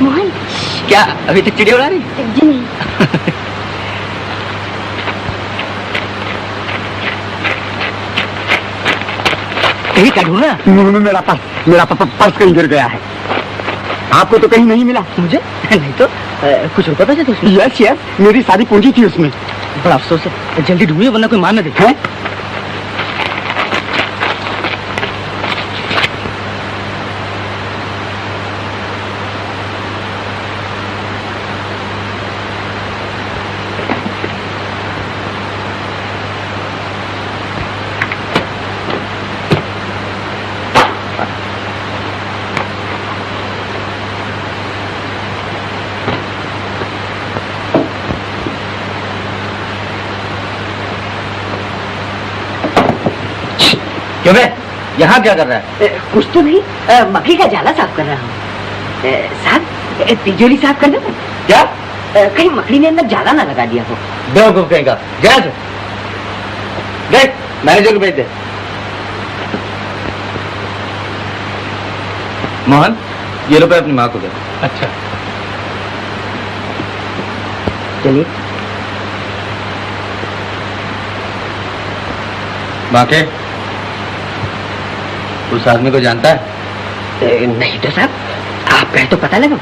मोहन। क्या अभी तक चिड़िया उड़ा रही? जी नहीं। कहीं क्या ढूंढ रहा? मेरा पर्स कहीं गिर गया है। आपको तो कहीं नहीं मिला? मुझे नहीं तो कुछ रुपए पैसे थे उसमें? यस यस, मेरी सारी पूंजी थी उसमें। बड़ा अफसोस है, जल्दी ढूंढिए वरना कोई मान न दे। हैं? क्यों बे, यहाँ क्या कर रहा है? कुछ तो नहीं, मकड़ी का जाला साफ कर रहा हूँ। साहब, तिजोरी साफ कर दो। क्या? कहीं मकड़ी ने अंदर जाला ना लगा दिया हो। बेवकूफ कहेगा। जा देख, मैनेजर को भेज दे। मोहन, ये रुपए अपनी माँ को दे। अच्छा चलिए। बाकी उस आदमी को जानता है? नहीं तो साहब, आप कहे तो पता लगा।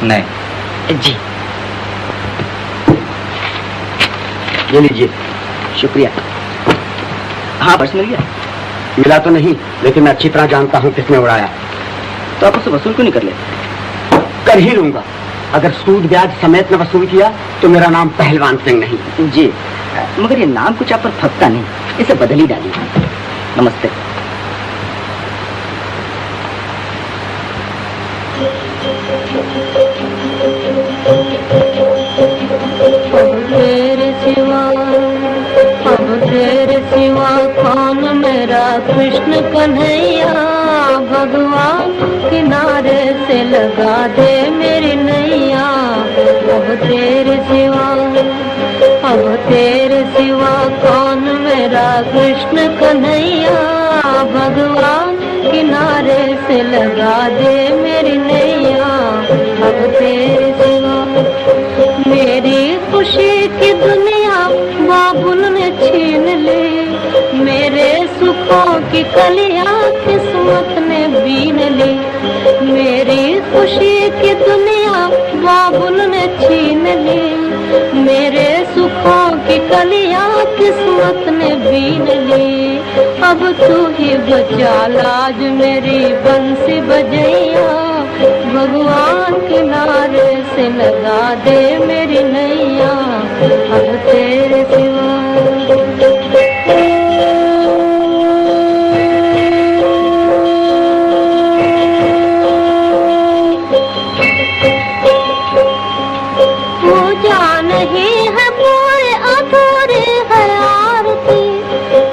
नहीं। जी ये लीजिए। शुक्रिया। हाँ, पर्स मिल गया? मिला तो नहीं, लेकिन मैं अच्छी तरह जानता हूँ किसने उड़ाया। तो आप उससे वसूल क्यों नहीं कर लेते? कर ही लूंगा। अगर सूद ब्याज समेत में वसूल किया तो मेरा नाम पहलवान सिंह नहीं। जी, मगर ये नाम कुछ आप पर फटता नहीं, इसे बदल ही डालिए। नमस्ते। तेरे सिवा कौन मेरा कृष्ण कन्हैया, भगवान किनारे से लगा दे मेरी नैया। अब तेरे सिवा कौन मेरा कृष्ण कन्हैया, भगवान किनारे से लगा दे मेरी नैया। अब तेरे सिवा मेरी खुशी की दुनिया बाबुल ने छीन ली, मेरे सुखों की कलियां किस्मत ने बीन ली। मेरी खुशी की दुनिया बाबुल ने छीन ली, मेरे सुखों की कलियां किस्मत ने बीन ली। अब तू ही बचा लाज मेरी बंसी बजैया, भगवान किनारे से लगा दे मेरी नैया। अब तेरे सिवा पूजा नहीं है पूरे अधूरे है आरती,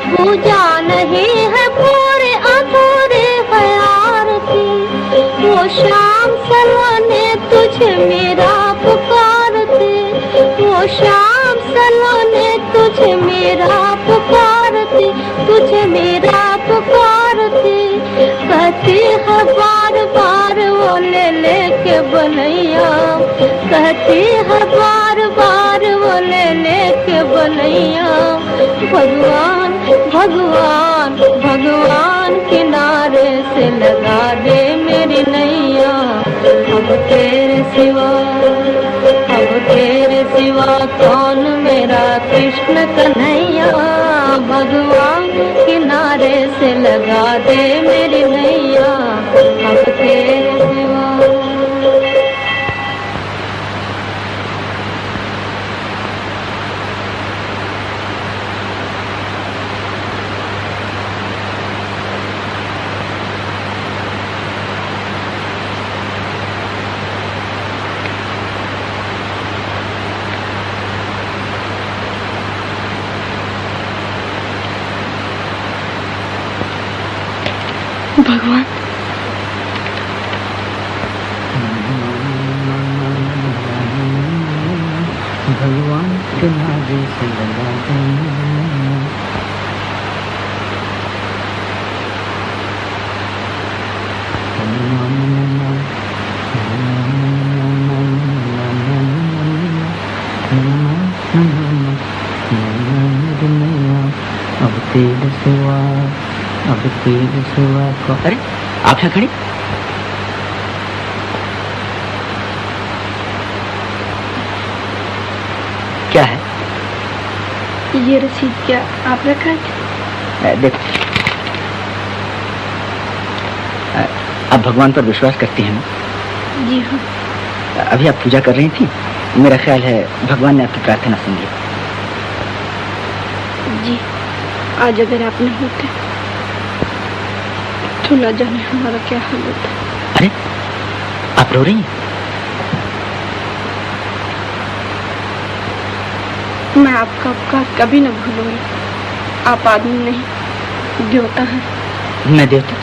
पूजा नहीं है पूरे अधूरे है आरती। वो शाम सलोने तुझे मेरा पुकारते, वो शाम सलोने तुझे मेरा पुकारते, तुझे मेरा पुकारते। कहती है बार बार वो ले लेके बनैया, कहती है बार बार वो ले लेके बनैया। भगवान भगवान भगवान किनारे से लगा दे मेरी नैया। अब तेरे सिवा कौन मेरा कृष्ण कन्हैया। भगवान किनारे से लगा दे मेरी नैया, अब तेरे सिवा। भगवान, भगवान के नारे से लगा अब तेरे सिवा, अब तेरे सिवा को। अरे आप यहाँ खड़ी? क्या है? ये रसीद क्या आप रखा है? देखो, आप भगवान पर विश्वास करती हैं ना? जी हाँ। अभी आप पूजा कर रही थी, मेरा ख्याल है भगवान ने आपकी प्रार्थना सुन ली। जी, आज अगर आप नहीं होते तो न जाने हमारा क्या हाल होता। अरे आप रो रही हैं? मैं आपका उपकार कभी न भूलूंगी। आप आदमी नहीं, देवता हैं। मैं देवता?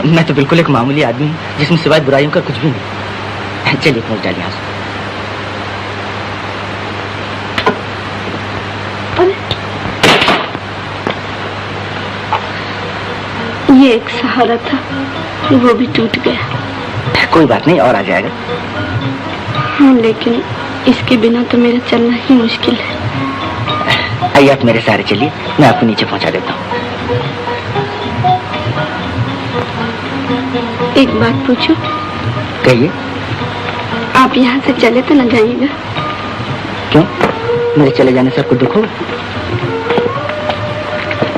मैं तो बिल्कुल एक मामूली आदमी हूँ जिसमें सिवाय बुराइयों का कुछ भी नहीं। चलिए पहुंच डालिए यहाँ से। ये एक सहारा था, वो भी टूट गया। कोई बात नहीं, और आ जाएगा। हाँ, लेकिन इसके बिना तो मेरा चलना ही मुश्किल है। आइए आप मेरे सहारे चलिए, मैं आपको नीचे पहुंचा देता हूँ। एक बात पूछूं? कहिए। आप यहाँ से चले तो न जाइएगा? क्यों? मेरे चले जाने से आपको दुख होगा?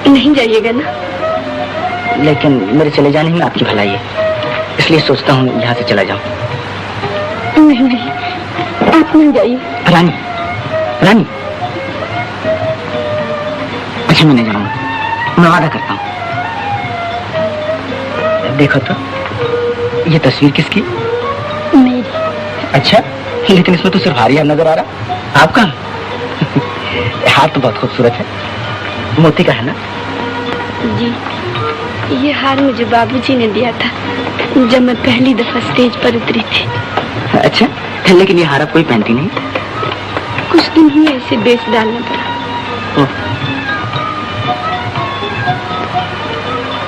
नहीं जाइएगा ना? लेकिन मेरे चले जाने में आपकी भलाई है, इसलिए सोचता हूँ यहाँ से चला जाऊँ। नहीं नहीं, आप नहीं जाइए। रानी, रानी। अच्छा मैं नहीं जाऊंगा, मैं वादा करता हूँ। देखो तो, ये तस्वीर किसकी? मेरी। अच्छा, लेकिन इसमें तो सिर्फ हार ही हार नजर आ रहा। आपका? हार तो बहुत खूबसूरत है, मोती का है ना? जी, ये हार मुझे बाबूजी ने दिया था जब मैं पहली दफा स्टेज पर उतरी थी। अच्छा, लेकिन ये हार आप कोई पहनती नहीं? कुछ दिन हुए इसे बेच डालना पड़ा।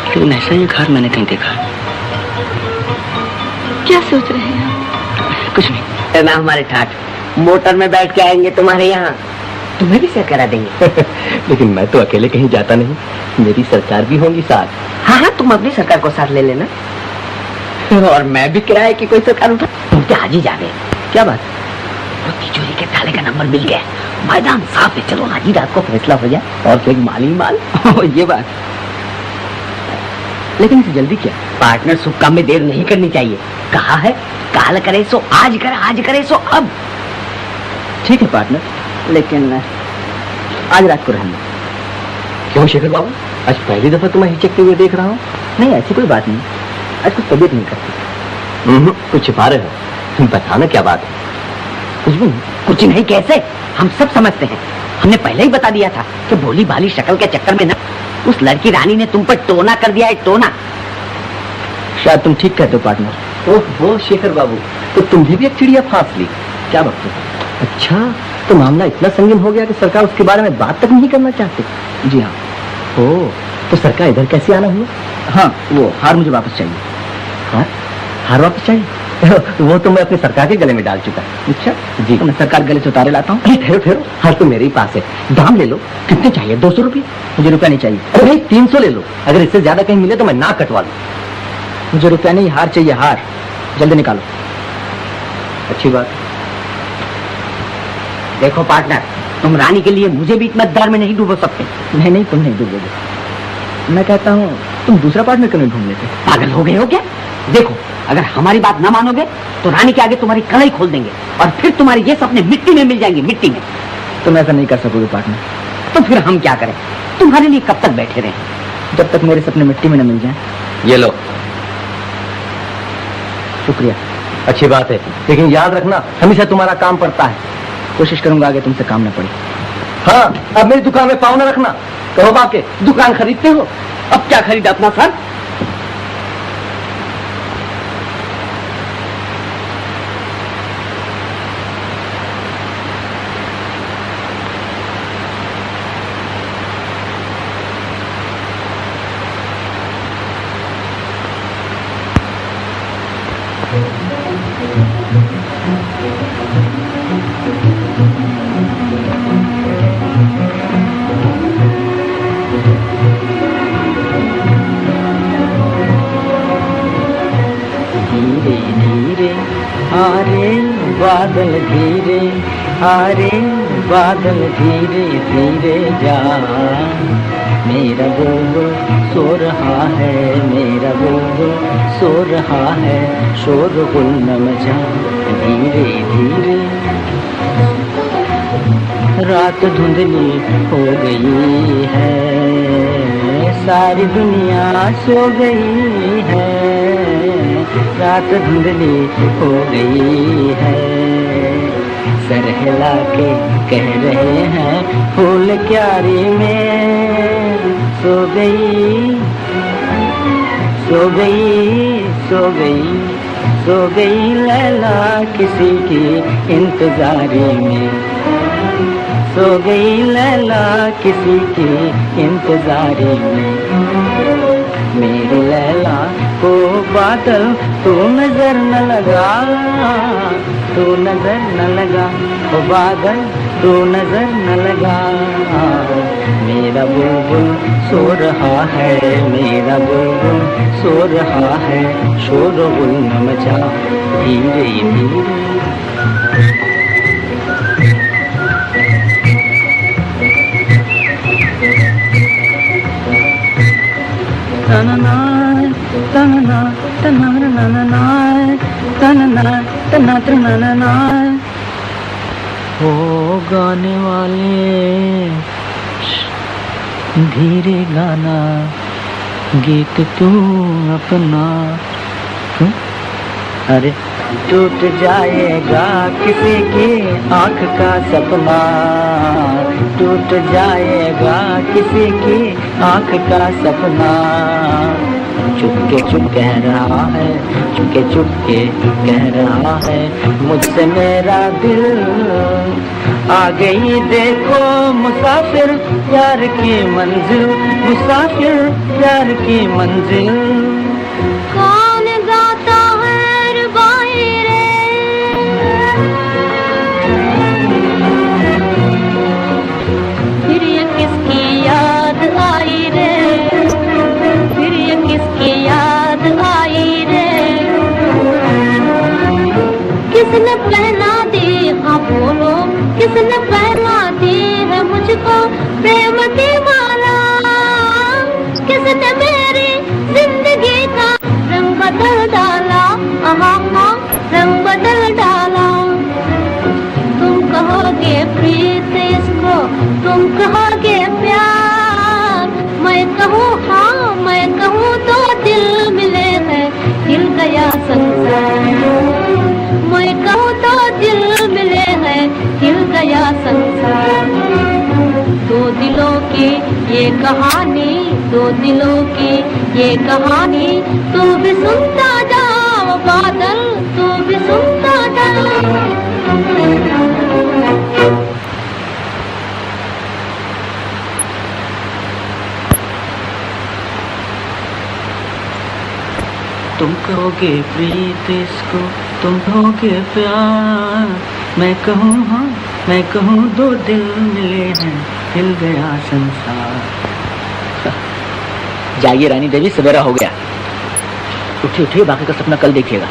लेकिन ऐसा ही एक हार मैंने कहीं देखा। क्या सोच रहे हैं आप? कुछ नहीं। ना हमारे ठाठ मोटर में बैठ के आएंगे तुम्हारे यहाँ, तुम्हें भी सह करा देंगे। लेकिन मैं तो अकेले कहीं जाता नहीं, मेरी सरकार भी होंगी साथ। हाँ हाँ, तुम अपनी सरकार को साथ ले लेना। और मैं भी किराए की कोई सरकार उठा। तुम तो आज ही जा गए। क्या बात? वो तिजोरी के ताले का नंबर मिल गया, मैदान साफ है। चलो आज ही रात को फैसला हो जाए और फिर माल ही माल। ये बात। लेकिन इसे जल्दी क्या? पार्टनर, शुभ काम में देर नहीं करनी चाहिए। कहा है काल करे सो आज करे, आज करे सो अब। ठीक है पार्टनर, लेकिन आज रात को रहना। क्यों शेखर बाबू, आज पहली दफा तुम्हें हिचकते हुए देख रहा हूँ। नहीं, ऐसी कोई बात नहीं, आज कुछ तबीयत नहीं करती। कुछ छिपा रहे हो, तुम बताना क्या बात है? कुछ भी नहीं। कुछ नहीं कैसे? हम सब समझते हैं। हमने पहले ही बता दिया था कि भोली भाली शक्ल के चक्कर में ना उस लड़की रानी ने तुम पर टोना कर दिया है, टोना। शायद तुम ठीक कहते हो पार्टनर। ओह शेखर बाबू, तो तुम्हें भी एक चिड़िया फांस ली। क्या बात है? अच्छा, तो मामला इतना संगीन हो गया कि सरकार उसके बारे में बात तक नहीं करना चाहती। जी हाँ। ओह, तो सरकार इधर कैसे आना हुआ? हाँ, वो हार मुझे वापस चाहिए। हाँ, हार वापस चाहिए? वो तो मैं अपने सरकार के गले में डाल चुका। अच्छा जी, तो मैं सरकार गले से उतारे लाता हूँ। ठहरो ठहरो, हार तो मेरे ही पास है। दाम ले लो। कितने चाहिए? 200 रुपये? मुझे रुपया नहीं चाहिए। अरे भाई 300 ले लो, अगर इससे ज्यादा कहीं मिले तो मैं ना कटवा लूँ। मुझे रुपया नहीं, हार चाहिए, हार। जल्दी निकालो। अच्छी बात। देखो पार्टनर, तुम रानी के लिए मुझे भी इतना दर में नहीं डूबो सकते। नहीं, तुम नहीं डूबोगे। मैं कहता हूँ तुम दूसरा पार्टनर क्यों नहीं ढूंढ लेते? पागल हो गए हो क्या? देखो, अगर हमारी बात ना मानोगे तो रानी के आगे तुम्हारी कलाई खोल देंगे और फिर तुम्हारे ये सपने मिट्टी में मिल जाएंगे, मिट्टी में। तुम ऐसा नहीं कर सकोगे पार्टनर। तो फिर हम क्या करें? तुम्हारे लिए कब तक बैठे रहें? जब तक मेरे सपने मिट्टी में न मिल जाएं। ये लो। शुक्रिया। अच्छी बात है, लेकिन याद रखना हमेशा तुम्हारा काम पड़ता है। कोशिश करूंगा आगे तुमसे काम न पड़े। हाँ, अब मेरी दुकान में पाँव न रखना। कहो बाप के दुकान खरीदते हो? अब क्या खरीदा अपना सर? बादल धीरे हारे, बादल धीरे धीरे जा। मेरा बुलबुल सो रहा है, मेरा बुलबुल सो रहा है, शोरगुल न मचा धीरे धीरे। रात धुंधली हो गई है, सारी दुनिया सो गई है। रात धुंधली हो गई है, सर हिला के कह रहे हैं फूल क्यारी में सो गई, सो गई, सो गई, सो गई लैला किसी की इंतजारी में। सो गई लैला किसी की इंतजारी में। मेरी लैला को बादल तू नजर न लगा, तू नजर न लगा, ओ बादल तू नजर न लगा। मेरा बुलबुल सो रहा है, मेरा बुलबुल सो रहा है, शोरगुल न मचा धीरे धीरे। तनना तनना तनना तनना तनना तनना। ओ गाने वाले धीरे गाना, गीत तू अपना। अरे टूट जाएगा किसी की आँख का सपना, टूट जाएगा किसी की आँख का सपना। चुपके चुप कह रहा है, चुपके चुपके कह रहा है मुझसे मेरा दिल। आ गई देखो मुसाफिर प्यार की मंजिल, मुसाफिर प्यार की मंजिल। कौन गाता है रुबाई रे, फिर ये किसकी याद आई रे, फिर ये किसकी याद आई रे। किसने पहना दी, हाँ बोलो, किसने पहना दी है मुझको प्रेम की माला। किसने मेरी जिंदगी का रंग बदल डाला, हाँ रंग बदल डाला। तुम कहोगे प्रीत इसको, तुम कहोगे प्यार, मैं कहूँ हाँ, मैं कहूँ तो दिल मिले हैं, हिल गया संसार। मैं कहूँ तो दिल मिले हैं, हिल गया संसार। दो दिलों की ये कहानी, दो दिलों की ये कहानी, तू भी सुनता जाओ बादल, तू भी सुनता जाओ। तुम कहोगे प्रीत इसको, तुम कहोगे प्यार, मैं कहूँ हाँ, मैं कहूँ दो दिल मिले हैं, हिल गया संसार। जाइए रानी देवी, सवेरा हो गया। उठिए उठिए, बाकी का सपना कल देखिएगा।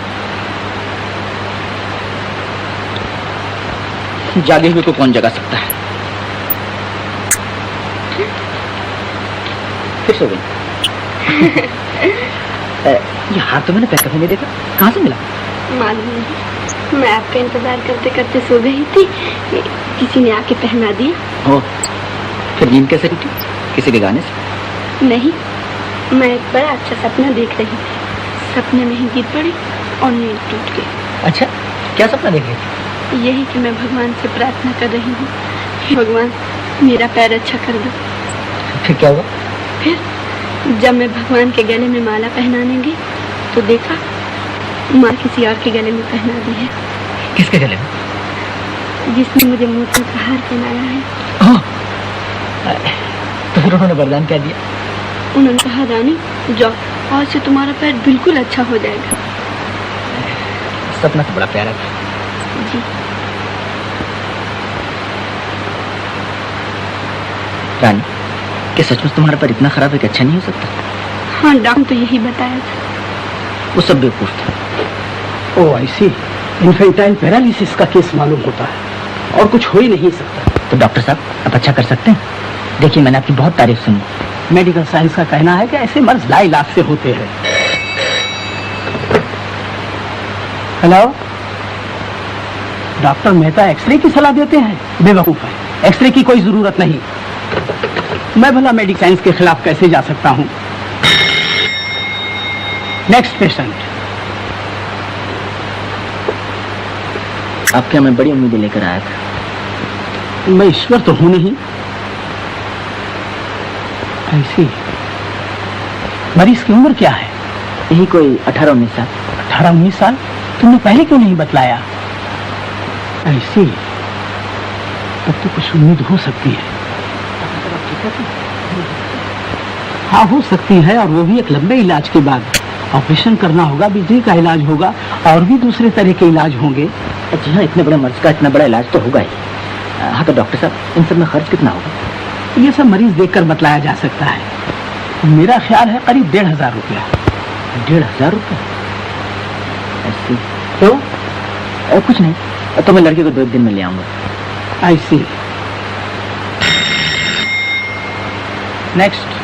जागे हुए को कौन जगा सकता है? फिर सो गई। ये हाथ तो मैंने पैकअप में नहीं देखा, कहाँ से मिला? मालूम नहीं, मैं आपका इंतजार करते करते सो गई थी, किसी ने आके पहना दिया। ओह, फिर नींद कैसे टूटी? किसी के गाने से? नहीं, मैं एक बड़ा अच्छा सपना देख रही थी, सपने में ही गिर पड़ी और नींद टूट गई। अच्छा, क्या सपना देख रही थी? यही कि मैं भगवान से प्रार्थना कर रही हूँ, भगवान मेरा पैर अच्छा कर दो। फिर क्या हुआ? फिर जब मैं भगवान के गले में माला पहनाने गई तो देखा माँ किसी और के गले में पहना दी है। किसके गले में? जिसने मुझे मोती का हार पहनाया है। तो फिर उन्होंने वरदान क्या दिया? उन्होंने कहा, रानी जाओ, आज से तुम्हारा पैर बिल्कुल अच्छा हो जाएगा। सपना तो बड़ा प्यारा था। जी। रानी, क्या सचमुच तुम्हारा पैर इतना खराब है कि अच्छा नहीं हो सकता? हाँ, डॉक्टर तो यही बताया था। वो सब बेवकूफ था। ओ ऐसी इन्फेंटाइल पैरालिसिस का केस मालूम होता है और कुछ हो ही नहीं सकता। तो डॉक्टर साहब, आप अच्छा कर सकते हैं? देखिए, मैंने आपकी बहुत तारीफ सुनी। मेडिकल साइंस का कहना है कि ऐसे मर्ज लाइलाज से होते हैं। हेलो, डॉक्टर मेहता एक्सरे की सलाह देते हैं? बेवकूफ है, एक्सरे की कोई जरूरत नहीं। मैं भला मेडिकल साइंस के खिलाफ कैसे जा सकता हूं? Next patient. आपके मैं बड़ी उम्मीदें लेकर आया था। मैं ईश्वर तो हूं नहीं। ऐसी मरीज की उम्र क्या है? यही कोई 18-19 साल। 18-19 साल? तुमने पहले क्यों नहीं बतलाया? ऐसी तब तो कुछ उम्मीद हो सकती है। हाँ, हो सकती है, और वो भी एक लंबे इलाज के बाद। ऑपरेशन करना होगा, बिजली का इलाज होगा और भी दूसरे तरह के इलाज होंगे। जी हाँ, इतने बड़े मर्ज का इतना बड़ा इलाज तो होगा ही। हाँ, तो डॉक्टर साहब, इन सब में खर्च कितना होगा? ये सब मरीज देखकर बतलाया जा सकता है। मेरा ख्याल है करीब 1500 रुपया। 1500 रुपया? ऐसी तो कुछ नहीं, तो मैं लड़के को 2 दिन में ले आऊंगा। ऐसी नेक्स्ट।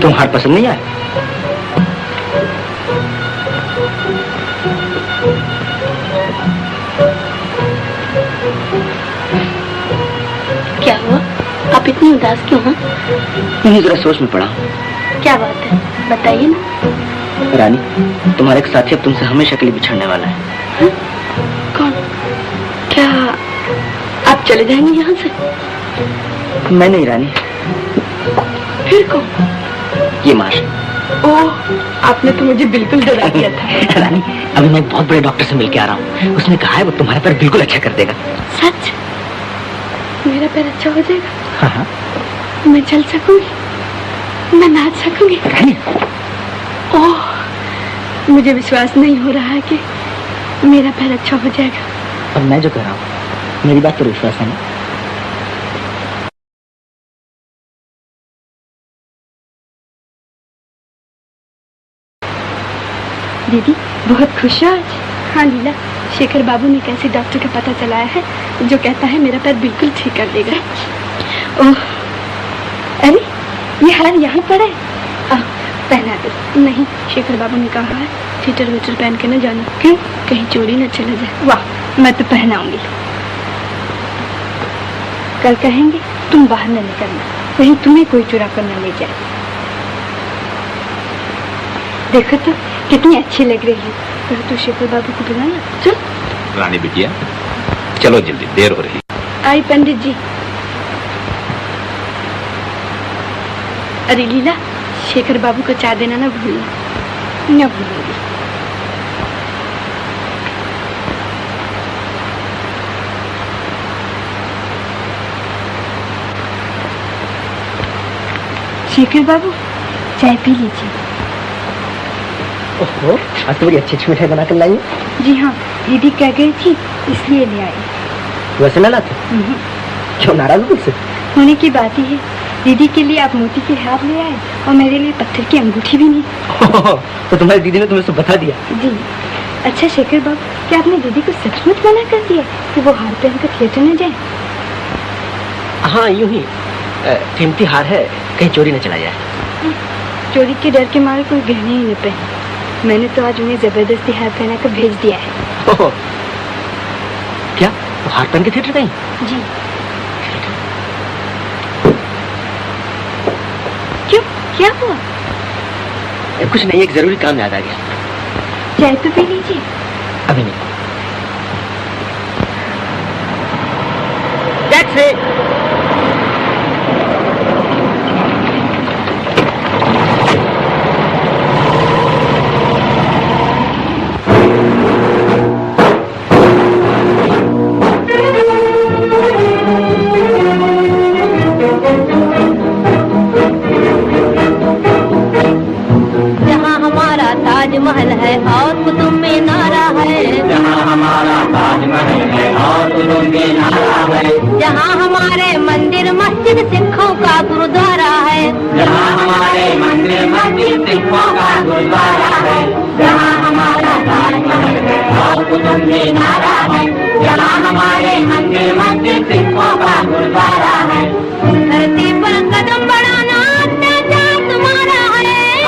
तुम हार पसंद नहीं आए? क्या हुआ? आप इतनी उदास क्यों हैं? नहीं, जरा सोच में पड़ा। क्या बात है, बताइए ना। रानी, तुम्हारे एक साथी अब तुमसे हमेशा के लिए बिछड़ने वाला है। कौन? क्या आप चले जाएंगे यहाँ से? मैं नहीं रानी। फिर कौन? ये माश। ओह, आपने तो मुझे बिल्कुल डरा दिया था। रानी, अभी मैं एक बहुत बड़े डॉक्टर से मिल के आ रहा हूँ। उसने कहा है वो तुम्हारा पैर बिल्कुल अच्छा कर देगा। सच? मेरा पैर अच्छा हो जाएगा? हाँ हाँ। मैं चल सकूंगी, मैं नाच सकूंगी। ओह, मुझे विश्वास नहीं हो रहा है कि मेरा पैर अच्छा हो जाएगा। और मैं जो कह रहा हूँ, मेरी बात पर विश्वास है ना? दीदी बहुत खुश हो आज? हाँ लीला, शेखर बाबू ने कैसे डॉक्टर का पता चलाया है जो कहता है मेरा पैर बिल्कुल ठीक कर देगा। ओह, अरे ये हार यहाँ पर है, पहना दो। नहीं, शेखर बाबू ने कहा है थीटर वीटर पहन के न जाना। क्यों? कहीं चोरी न चला जाए। वाह, मैं तो पहनाऊंगी। कल कहेंगे तुम बाहर न निकलना, कहीं तुम्हें कोई चुरा कर न ले जाए। देखो तो कितनी अच्छी लग रही है। तो शेखर बाबू को बुलाया। चल रानी बिटिया, चलो जल्दी, देर हो रही। आई पंडित जी। अरे लीला, शेखर बाबू को चाय देना ना भूलना। न भूलूंगी। शेखर बाबू, चाय पी लीजिए। ओहो, आज तो बड़ी अच्छी अच्छी मिठाई बनाकर लाई। जी हाँ, दीदी कह गई थी इसलिए ले आई। वैसे ना लाते? क्यों, नाराज हो मुझसे? होने की बात ही है। दीदी के लिए आप मोती के हार ले आए और मेरे लिए पत्थर की अंगूठी भी नहीं। तो तुम्हारी दीदी ने तुम्हें सब बता दिया? जी। अच्छा शेखर बाबू, क्या आपने दीदी को सचमुच मना कर दिया कि वो हार पहनकर थिएटर न जाए? हाँ, यूं ही कीमती हार है, कहीं चोरी न चला जाए। चोरी के डर के मारे कोई गहने ही न पहने। मैंने तो आज उन्हें जबरदस्ती हार पहना कर भेज दिया है। क्या तो हार पहन के थिएटर गई? जी। क्यों, क्या हुआ? कुछ नहीं, एक जरूरी काम याद आ गया। चाय तो पी लीजिए। अभी नहीं। टैक्सी। महल है और कुतुब मीनारा है, जहाँ हमारा ताजमहल है और कुतुब मीनारा है, जहाँ हमारे मंदिर मस्जिद सिखों का गुरुद्वारा है, जहाँ हमारे मंदिर मस्जिद सिखों का गुरुद्वारा है, जहाँ हमारा ताजमहल है और कुतुब मीनारा है, जहाँ हमारे मंदिर मस्जिद सिखों का गुरुद्वारा है। धरती पर कदम बढ़ाना अत्याचार तुम्हारा है,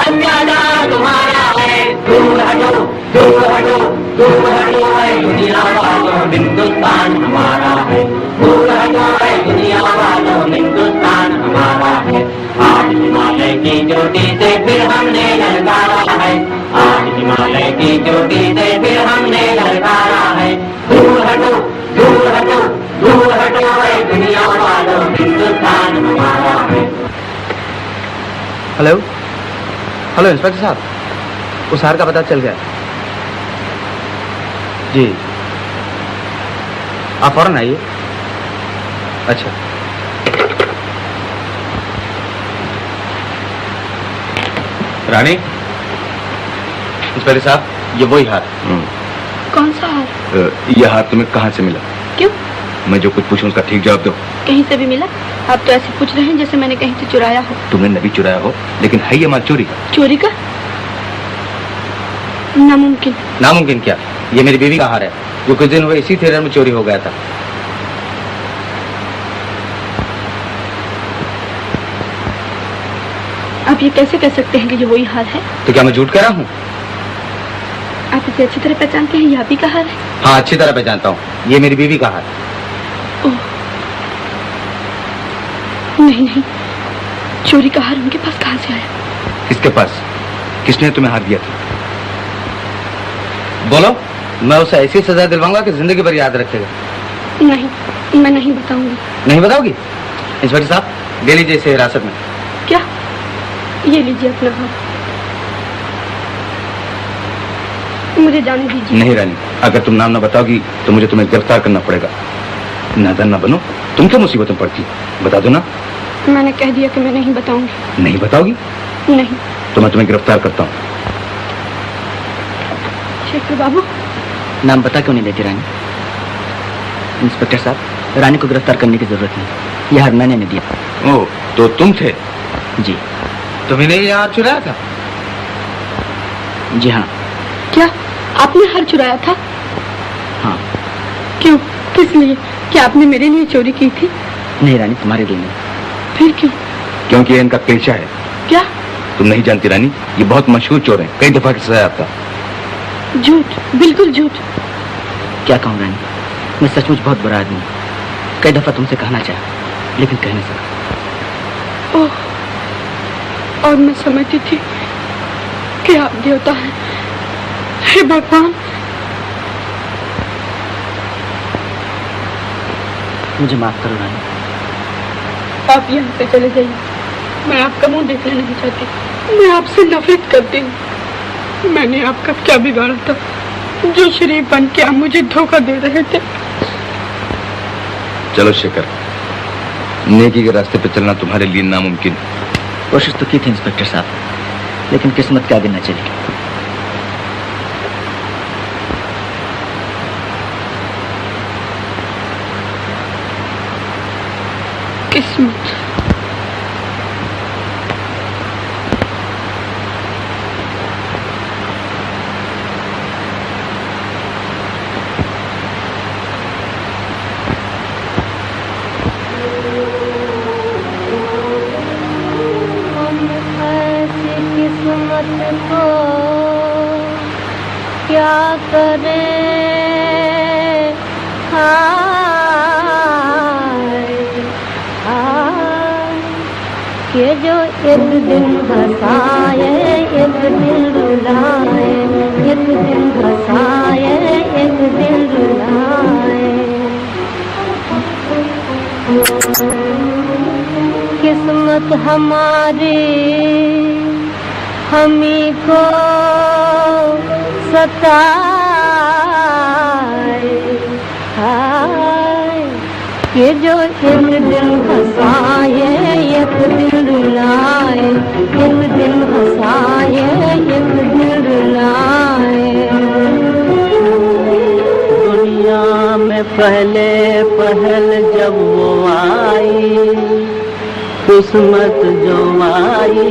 अत्याचार तुम्हारा है। दूर हटो, दूर हटो, दूर हटो है दुनिया वालों, हिंदुस्तान हमारा है। दूर हटो है दुनिया वालों, हिंदुस्तान हमारा है। आज हिमालय की चोटी से फिर हमने ललकारा है, आज हिमालय की चोटी से फिर हमने ललकारा है। दूर हटो, दूर हटो, दूर हटो है दुनिया वालों, हिंदुस्तान हमारा है। हेलो हेलो इंस्पेक्टर साहब, उस हार का पता चल गया जी। आप फौरन आइए। अच्छा, रानी। इंस्पेक्टर साहब, ये वही हार। कौन सा हार? यह हार तुम्हें कहाँ से मिला? क्यों? मैं जो कुछ पूछूं उसका ठीक जवाब दो। कहीं से भी मिला? आप तो ऐसे पूछ रहे हैं जैसे मैंने कहीं से चुराया हो। तुमने नहीं चुराया हो, लेकिन है ये माल चोरी का। चोरी का? नामुमकिन। नामुमकिन क्या? ये मेरी बीवी का हार है, जो कुछ दिन हुए इसी थिएटर में चोरी हो गया था। आप ये कैसे कह सकते हैं कि ये वही हार है? तो क्या मैं झूठ कह रहा हूँ? आप इसे अच्छी तरह पहचानते हैं, ये आप ही का हार है? हाँ, अच्छी तरह पहचानता हूँ, ये मेरी बीवी का हार है। नहीं नहीं, चोरी का हार उनके पास कहाँ से आया? किसके पास? किसने तुम्हें हार दिया था? बोलो, मैं उसे ऐसी सजा दिलवाऊंगा कि जिंदगी भर याद रखेगा। नहीं, मैं नहीं बताऊंगी। नहीं बताओगी? इंस्पेक्टर साहब, ले लीजिए इसे हिरासत में। क्या? ये लीजिए अपना हाथ, मुझे जाने दीजिए। नहीं रानी, अगर तुम नाम न बताओगी तो मुझे तुम्हें गिरफ्तार करना पड़ेगा। नादान ना बनो, तुम क्या मुसीबत में पड़ती? बता दो ना। मैंने कह दिया कि मैं नहीं बताऊंगी। नहीं बताओगी? नहीं। तो मैं तुम्हें गिरफ्तार करता हूँ। शेखर बाबू। नाम बता क्यों नहीं देती रानी? इंस्पेक्टर साहब, रानी को गिरफ्तार करने की जरूरत नहीं, यह हार मैंने दिया। ओह, तो तुम थे? जी। तुम्हें ये हार चुराया था? जी हाँ। क्या आपने हार चुराया था? हाँ। क्यों? किस लिए? क्या आपने मेरे लिए चोरी की थी? नहीं रानी, तुम्हारे लिए नहीं। फिर क्यों? क्योंकि ये इनका पेशा है। क्या? तुम नहीं जानती रानी, ये बहुत मशहूर चोर हैं, कई दफा की सजा आता। झूठ, बिल्कुल झूठ। क्या कहूँ रानी, मैं सचमुच बहुत बुरा आदमी हूँ। कई दफा तुमसे कहना चाहा, लेकिन कह नहीं सका। ओह, और मैं समझती थी कि आप देवता हैं। हे भगवान, मुझे माफ करो रानी। आप यहाँ से चले जाइए, मैं आपका मुंह देखना नहीं चाहती। मैं आपसे नफरत करती हूँ। मैंने आपका क्या बिगाड़ा था जो शरीफ बन के आप मुझे धोखा दे रहे थे? चलो शेखर, नेकी के रास्ते पे चलना तुम्हारे लिए नामुमकिन। कोशिश तो की थी इंस्पेक्टर साहब, लेकिन किस्मत के आगे न चली। किस्मत? क्या करें हाय हाय कि जो एक दिन हंसाए एक दिन रुलाए, एक दिन हंसाए एक दिन रुलाए। किस्मत हमारी हमी को सताए हाय कि जो एक दिन हंसाए एक दिन रुलाए, एक दिन हंसाए एक दिन रुलाए। दुनिया में पहले पहल जब वो आई, किस्मत जो आई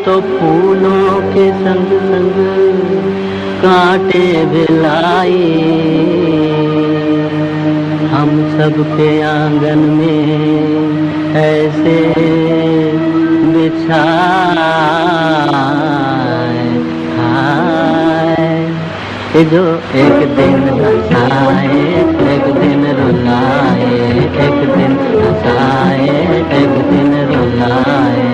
तो फूलों के संग संग कांटे भी लाई। हम सब के आंगन में ऐसे बिछाए हाय कि जो एक दिन हंसाए एक दिन रुलाए, एक दिन हंसाए एक दिन रुलाए।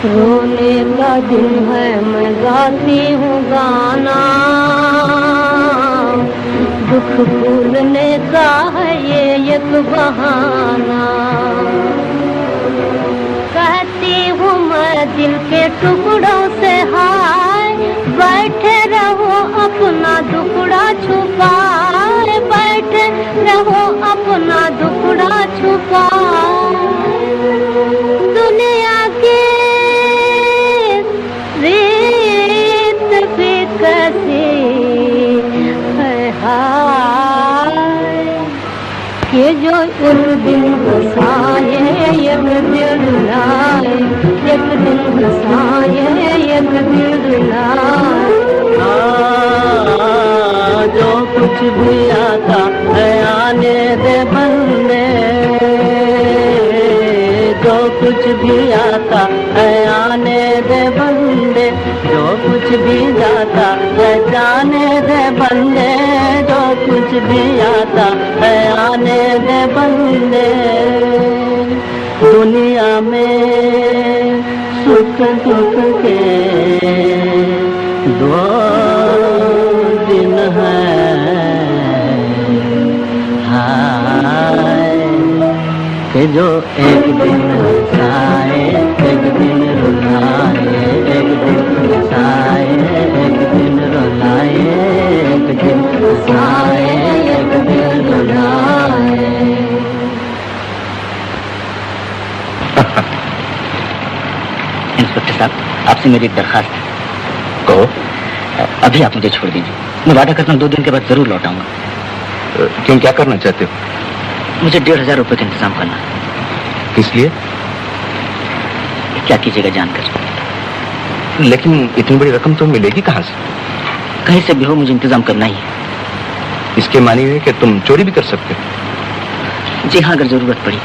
रोने का दिन है मैं गाती हूँ गाना, दुख भूलने का है ये एक बहाना। कहती हूँ मैं दिल के टुकड़ों से हाय, बैठे रहो अपना दुखड़ा छुपाए, बैठे रहो अपना दुखड़ा छुपाए। दुनिया की रीत भी कैसी है हाय कि जो एक दिन हंसाए एक दिन रुलाए, एक दिन हंसाए एक दिन रुलाए। जो कुछ भी आता है आने दे बंदे, जो कुछ भी आता है आने दे बंदे, जो कुछ भी जाता है जाने दे बंदे, जो कुछ भी आता है आने दे बंदे। दुनिया में सुख दुख के दो दिन है हाय कि जो एक दिन हंसाए एक दिन रुलाए, एक दिन हंसाए एक दिन रुलाए, एक दिन हंसाए एक दिन रुलाए। इंस्पेक्टर साहब, आपसे मेरी एक दरखास्त है। कहो। अभी आप मुझे छोड़ दीजिए, मैं वादा करता हूँ 2 दिन के बाद जरूर लौट आऊंगा। क्यों, क्या करना चाहते हो? मुझे 1500 रुपए का इंतजाम करना। किस लिए? क्या कीजिएगा जानकर। लेकिन इतनी बड़ी रकम तो मिलेगी कहाँ से? कहीं से भी हो, मुझे इंतजाम करना ही है। इसके मानी है कि तुम चोरी भी कर सकते हो? जी हाँ, अगर जरूरत पड़ी।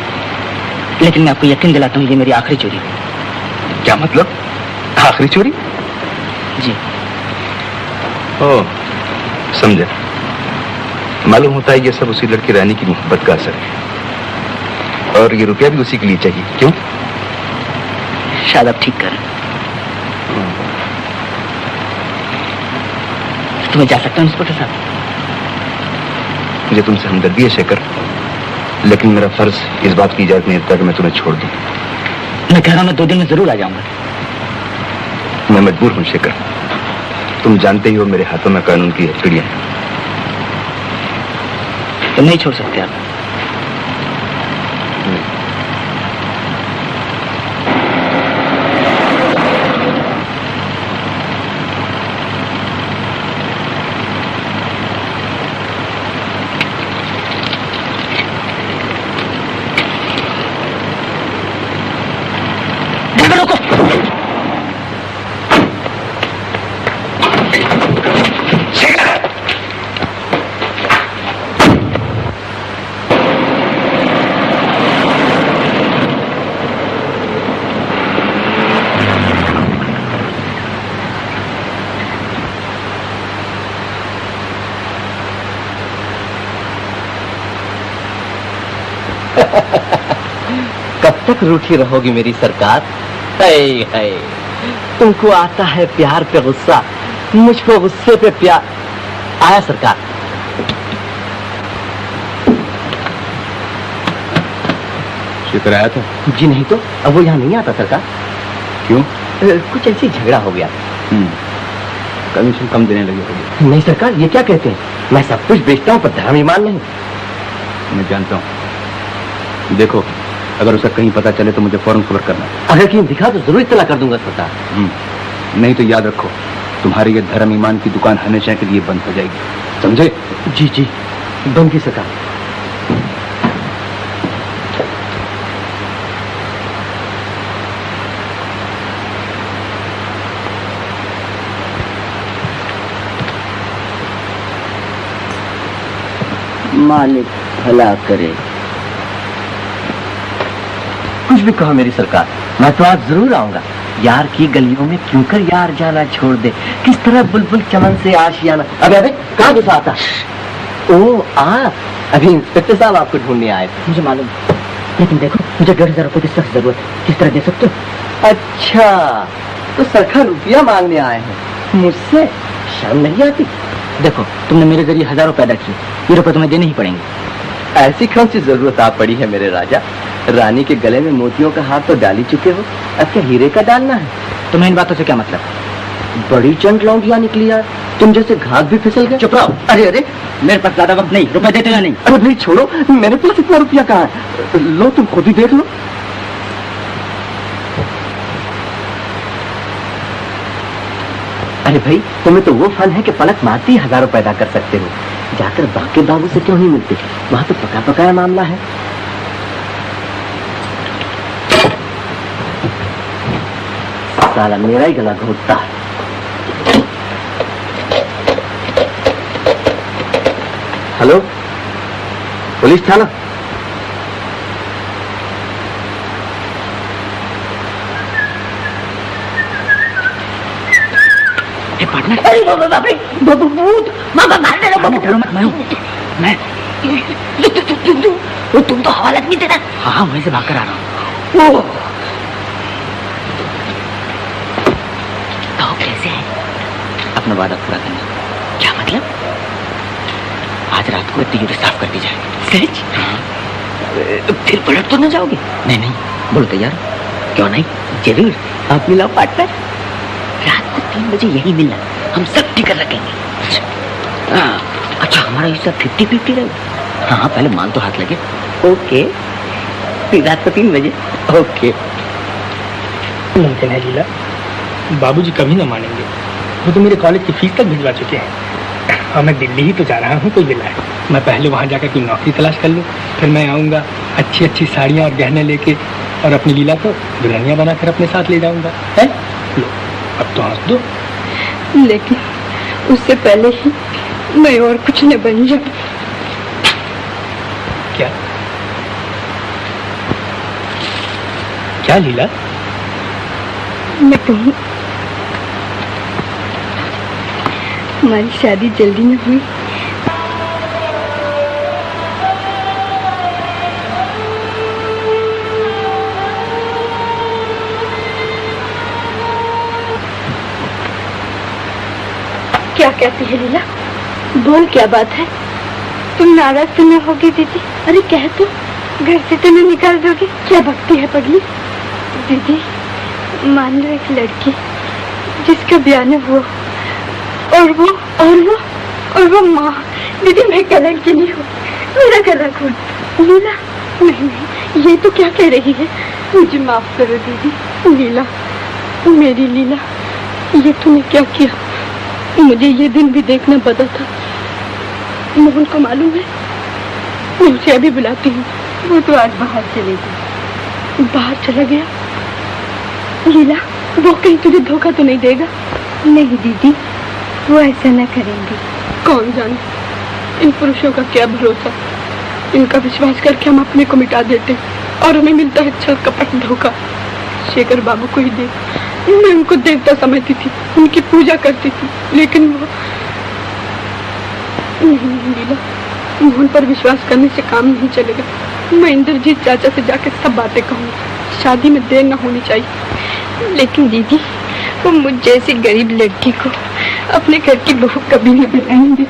लेकिन मैं आपको यकीन दिलाता हूँ ये मेरी आखिरी चोरी है। क्या मतलब? आखिरी चोरी? जी। ओह, समझा। मालूम होता है ये सब उसी लड़की रानी की मोहब्बत का असर है, और ये रुपया भी उसी के लिए चाहिए। क्यों? शायद आप ठीक करें। तो मैं जा सकता हूँ इंस्पेक्टर साहब? मुझे तुमसे हमदर्दी है शेखर, लेकिन मेरा फर्ज इस बात की इजाजत नहीं देता कि मैं तुम्हें छोड़ दूं। मैं कह रहा हूँ मैं 2 दिन में जरूर आ जाऊंगा। मैं मजबूर हूं शेखर, तुम जानते ही हो मेरे हाथों में कानून की हथकड़ियां हैं। तो नहीं छोड़ सकते आप? कब तक रूठी रहोगी मेरी सरकार? है तुमको आता है प्यार पे गुस्सा, मुझको गुस्से पे प्यार। आया सरकार। शिखर आया था? जी नहीं तो अब वो यहाँ नहीं आता सरकार। क्यों? कुछ ऐसी झगड़ा हो गया। कमीशन कम देने लगे होगी। नहीं सरकार, ये क्या कहते हैं? मैं सब कुछ बेचता हूँ पर धर्म ईमान नहीं। मैं जानता हूँ। देखो, अगर उसे कहीं पता चले तो मुझे फौरन खबर करना। अगर कहीं दिखा तो जरूर इत्तला कर दूंगा सरकार। नहीं तो याद रखो, तुम्हारी ये धर्म ईमान की दुकान हमेशा के लिए बंद हो जाएगी, समझे? जी जी, बंद की सरकार। मालिक भला करे। कुछ भी कहो मेरी सरकार, मैं तो आज जरूर आऊंगा। यार की गलियों में क्यों कर यार जाना छोड़ दे, किस तरह बुलबुल चमन से आशियाना। अबे अबे कहाँ गुस्सा आता? ओ आप अभी इंस्पेक्टर साहब आपको ढूंढने आए थे। मुझे मालूम, लेकिन देखो मुझे 1,500 रुपए की सख्त जरूरत है। किस तरह दे सकते हो? अच्छा, तो सरखा रुपया मांगने आए हैं मुझसे? शर्म नहीं आती? देखो तुमने मेरे जरिए हजारों पैदा किए, ये रुपए तुम्हें देने ही पड़ेंगे। ऐसी कौन सी जरूरत आ पड़ी है मेरे राजा? रानी के गले में मोतियों का हाथ तो डाल ही चुके हो, अब क्या हीरे का डालना है? तुम्हें इन बातों से क्या मतलब? बड़ी चंट लौंडिया निकली यार, तुम जैसे घास भी फिसल गए। चुप रहो। अरे अरे मेरे पास ज्यादा वक्त नहीं, रुपए देते या नहीं? अरे भाई छोड़ो, मेरे पास इतना रुपया कहाँ है? लो तुम खुद ही देख लो। अरे भाई तुम्हें तो वो फन है कि पलक मारती ही हजारों पैदा कर सकते हो। जाकर बाकी बाबू से क्यों नहीं मिलते? वहां तो पका पकाया मामला है। साला मेरा ही गला घोटता है। हेलो, पुलिस थाना? अरे बाबा बाबा बाबा भूत बाबा मार दे। बाबा डरो मत, मैं तुम तो हवाला नहीं देता। हाँ वहीं से भागकर आ रहा हूँ। तो कैसे है? अपना वादा पूरा करना। क्या मतलब? आज रात को तीर साफ कर दी जाए। सच? हाँ। फिर पलट तो न जाओगे? नहीं नहीं, बोलो तैयार? क्यों नहीं, जरूर। आप मिलाओ पार्टनर, रात को 3 बजे यही मिलना, हम सब टिकट रखेंगे। अच्छा हमारा हिस्सा 50-50 रहेगा? हाँ पहले मान तो हाथ लगे। ओके, फिर रात को 3 बजे। ओके। मुमकिन है लीला, बाबूजी कभी ना मानेंगे। वो तो मेरे कॉलेज की फीस तक भिजवा चुके हैं और मैं दिल्ली ही तो जा रहा हूँ कोई मिला है। मैं पहले वहाँ जाकर कोई नौकरी तलाश कर लूँ, फिर मैं आऊँगा अच्छी अच्छी साड़ियाँ और गहने लेके और अपनी लीला को दुल्हनिया बनाकर अपने साथ ले जाऊँगा। है लो, अब तो हंस दो। लेकिन उससे पहले ही मैं और कुछ न बन जाऊं। क्या क्या लीला? मैं कहूँ हमारी शादी जल्दी न हुई। क्या कहती है लीला? बोल, क्या बात है? तुम नाराज तो न होगी दीदी? अरे कह तो, घर से तो नहीं निकाल दोगी? क्या भक्ति है पगली? दीदी मान लो एक लड़की जिसका ब्याह न हुआ और वो माँ। दीदी मैं कलंक की नहीं हूँ, मेरा गला खोल। लीला नहीं नहीं, ये तो क्या कह रही है? मुझे माफ करो दीदी। लीला, मेरी लीला, ये तूने क्या किया? मुझे ये दिन भी देखना पड़ा था। मोहन को मालूम है? मैं उसे अभी बुलाती हूँ। वो तो आज बाहर चले गए। बाहर चला गया? लीला वो कहीं तुझे धोखा तो नहीं देगा? नहीं दीदी, वो ऐसा न करेंगे। कौन जाने, इन पुरुषों का क्या भरोसा। इनका विश्वास करके हम अपने को मिटा देते और हमें मिलता है छल कपट धोखा। शेखर बाबू को ही देख, मैं उनको देवता समझती थी, उनकी पूजा करती थी, लेकिन वो नहीं लीला, मोहन पर विश्वास करने से काम नहीं चलेगा। मैं इंद्रजीत चाचा से जाकर सब बातें कहूँगी। शादी में देर न होनी चाहिए। लेकिन दीदी, वो मुझ जैसी गरीब लड़की को अपने घर की बहू कभी नहीं बनाएंगे।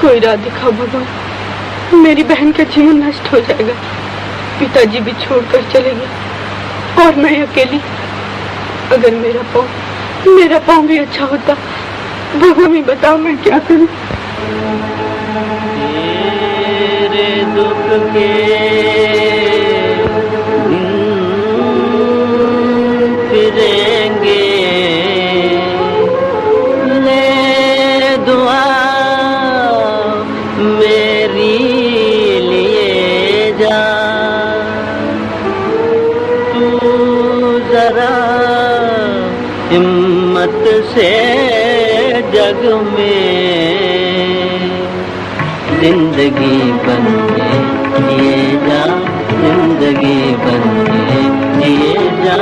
कोई राह दिखाओ भगवान, मेरी बहन का जीवन नष्ट हो जाएगा। पिताजी भी छोड़कर चले गए और मैं अकेली। अगर मेरा पाँव भी अच्छा होता, भगवान ही बताओ मैं क्या करूं। तेरे दुख के फिरेंगे, ले दुआ मेरी लिए जा। तू जरा हिम्मत से जग में जिंदगी बन के जिए जा, जिंदगी बन के जिए जा,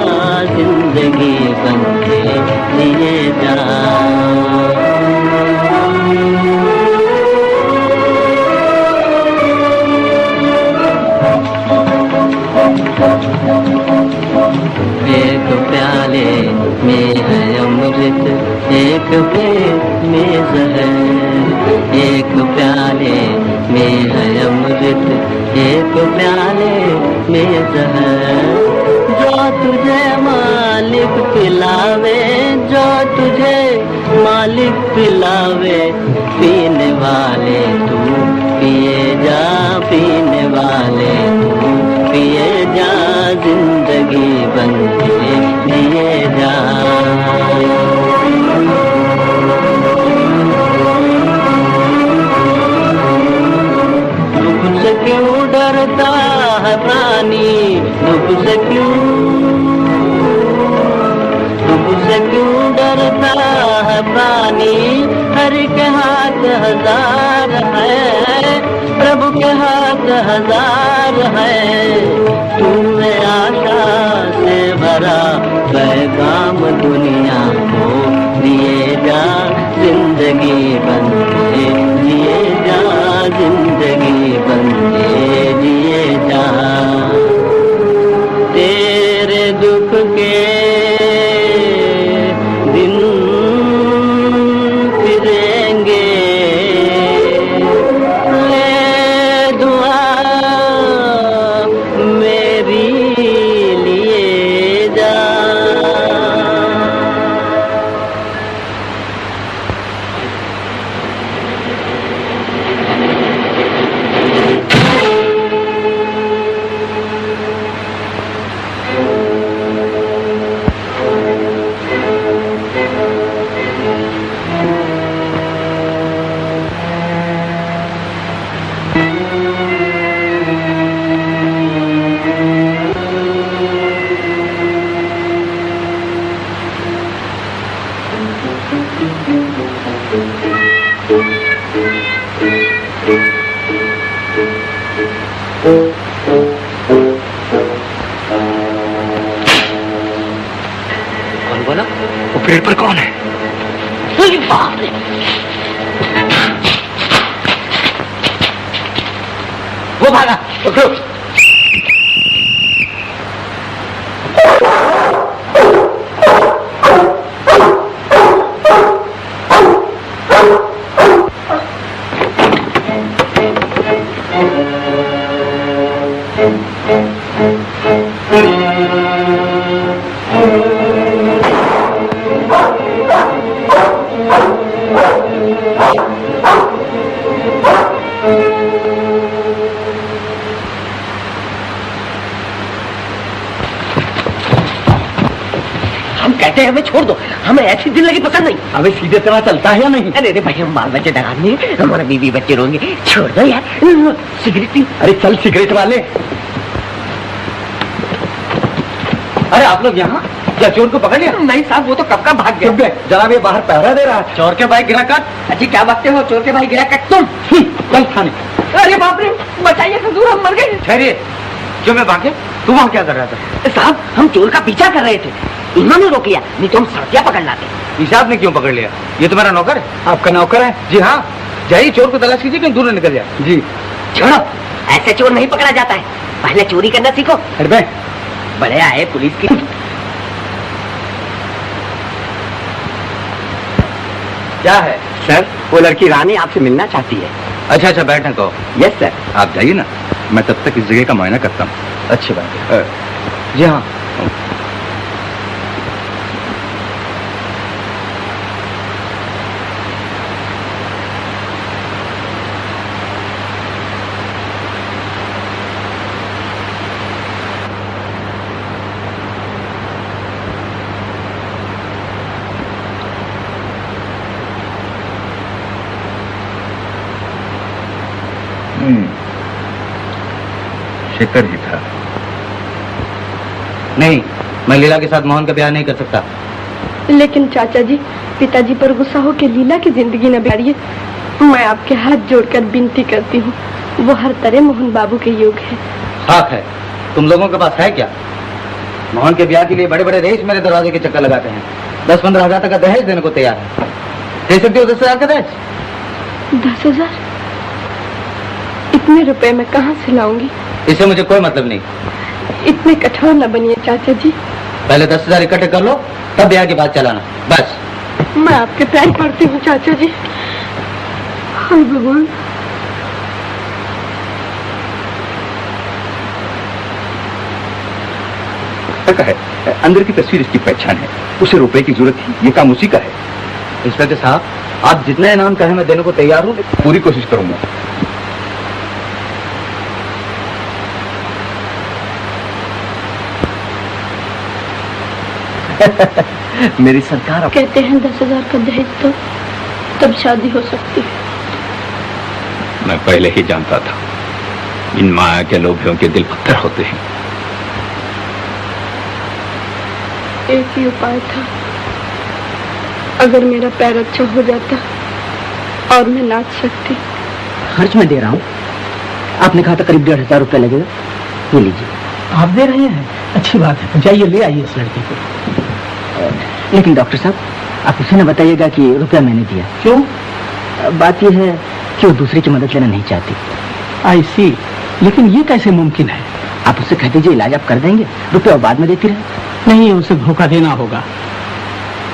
जिंदगी बन के जिए जा। एक प्याले में है अमृत, एक पेट में जहर। एक प्याले में है अमृत, एक प्याले में जहर। जो तुझे मालिक पिलावे, जो तुझे मालिक पिलावे, पीने वाले तू पिए जा, पीने वाले तू पिए जा, जिंदगी बन के जिए जा। दुख से क्यों डरता है प्राणी, दुख से क्यों डरता है प्राणी। हरि के हाथ हजार है, प्रभु के हाथ हजार है। तूने आशा से भरा पैगाम दुनिया को दिए जा, जिंदगी बन के जिए जा, जिंदगी बन के जिए जा। तेरे दुख के दिन फिरेंगे, ले दुआ मेरी लिए जा। कौन बोला? वो पेड़ पर कौन है? बाप रे! वो भागा। कहते हैं हमें छोड़ दो, हमें ऐसी दिल लगी पसंद नहीं। अबे सीधे तरह चलता है या नहीं? अरे रे भाई, हम बाल बच्चे डराने, हमारा बीवी बच्चे रोंगे, छोड़ दो यार। Cigarette P. अरे चल सिगरेट वाले। अरे आप लोग यहाँ क्या चोर को पकड़ लिया? नहीं साहब, वो तो कब का भाग गया। जनाब ये बाहर पहरा दे रहा है। चोर के भाई गिरा काट। अच्छी क्या बातें हो, चोर के भाई गिरा काट तुम। चल थाने। अरे बाप रे, बचाइए हुजूर, हम मर गए। ठहरिए, क्यों मैं भागे? तू वहाँ क्या कर रहा था? साहब हम चोर का पीछा कर रहे थे, इन्होंने रोक लिया, नहीं तो हम सड़कियाँ पकड़ लाते। निशाद ने क्यों पकड़ लिया? ये तो मेरा नौकर है। आपका नौकर है? जी हाँ। जाइए चोर को तलाश कीजिए, कहीं दूर न निकल जाए। जी। छोड़ो, ऐसे चोर नहीं पकड़ा जाता है, पहले चोरी करना सीखो। अरे बड़े आए पुलिस की। क्या है सर, वो लड़की रानी आपसे मिलना चाहती है। अच्छा अच्छा, बैठने को। Yes sir. आप जाइए ना, मैं तब तक इस जगह का मुआयना करता हूँ। अच्छी बात है। जी हाँ। शेखर ही था। नहीं, मैं लीला के साथ मोहन का ब्याह नहीं कर सकता। लेकिन चाचा जी, पिताजी पर गुस्सा हो के लीला की जिंदगी न बिगाड़िए। मैं आपके हाथ जोड़कर विनती करती हूँ, वो हर तरह मोहन बाबू के योग्य है। हक है। तुम लोगों के पास है क्या? मोहन के ब्याह के लिए बड़े बड़े रईस मेरे दरवाजे के चक्कर लगाते हैं। 10-15 हजार तक का दहेज देने को तैयार है। दे सकते हो 10 हजार का दहेज? 10,000? इतने रुपए मैं कहाँ से लाऊंगी? इससे मुझे कोई मतलब नहीं। इतने कठोर न बनिए चाचा जी। पहले 10,000 इकट्ठे कर लो, तब ब्याह की बात चलाना। बस। मैं आपके पैर पड़ती हूँ चाचा जी। हाय भगवान। है, अंदर की तस्वीर इसकी पहचान है। उसे रुपए की जरूरत थी, ये काम उसी का है। इंस्पेक्टर साहब, आप जितना इनाम कहें मैं देने को तैयार हूँ। पूरी कोशिश करूंगा। मेरी सरकार कहते हैं 10,000 का दहेज तो तब शादी हो सकती है। मैं पहले ही जानता था, इन माया के लोभियों के दिल पत्थर होते हैं। एक ही उपाय था, अगर मेरा पैर अच्छा हो जाता और मैं नाच सकती। खर्च मैं दे रहा हूँ, आपने कहा था करीब 1,500 रुपया लगेगा, ये लीजिए। आप दे रहे हैं? अच्छी बात है, जाइए ले आइए इस लड़की को। लेकिन डॉक्टर साहब, आप उसे न बताइएगा कि रुपया मैंने दिया। क्यों? बात यह है कि वो दूसरे की मदद लेना नहीं चाहती। आई सी, लेकिन ये कैसे मुमकिन है? आप उससे कह दीजिए इलाज आप कर देंगे, रुपया बाद में देती रहे। नहीं, उसे धोखा देना होगा।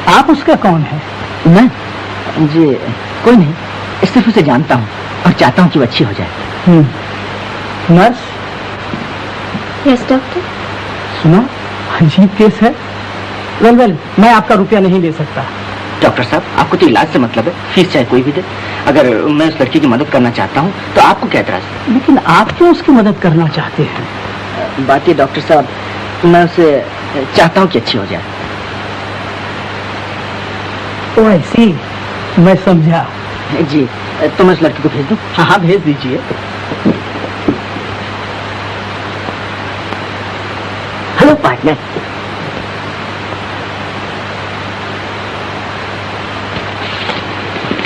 आप उसका कौन है? मैं? जी कोई नहीं, सिर्फ उसे जानता हूँ और चाहता हूँ कि वो अच्छी हो जाए। नर्स? Yes doctor. सुनो, अजीब केस है। वेल, मैं आपका रुपया नहीं ले सकता। डॉक्टर साहब, आपको तो इलाज से मतलब है, फीस चाहे कोई भी दे। अगर मैं उस लड़की की मदद करना चाहता हूँ तो आपको क्या एतराज? लेकिन आप क्यों उसकी मदद करना चाहते हैं? बात ये डॉक्टर साहब, मैं उसे चाहता हूँ कि अच्छी हो जाए। ओ आई सी, मैं समझा। जी, तो मैं उस लड़की को भेज दूँ? हाँ हाँ, भेज दीजिए। Hello partner.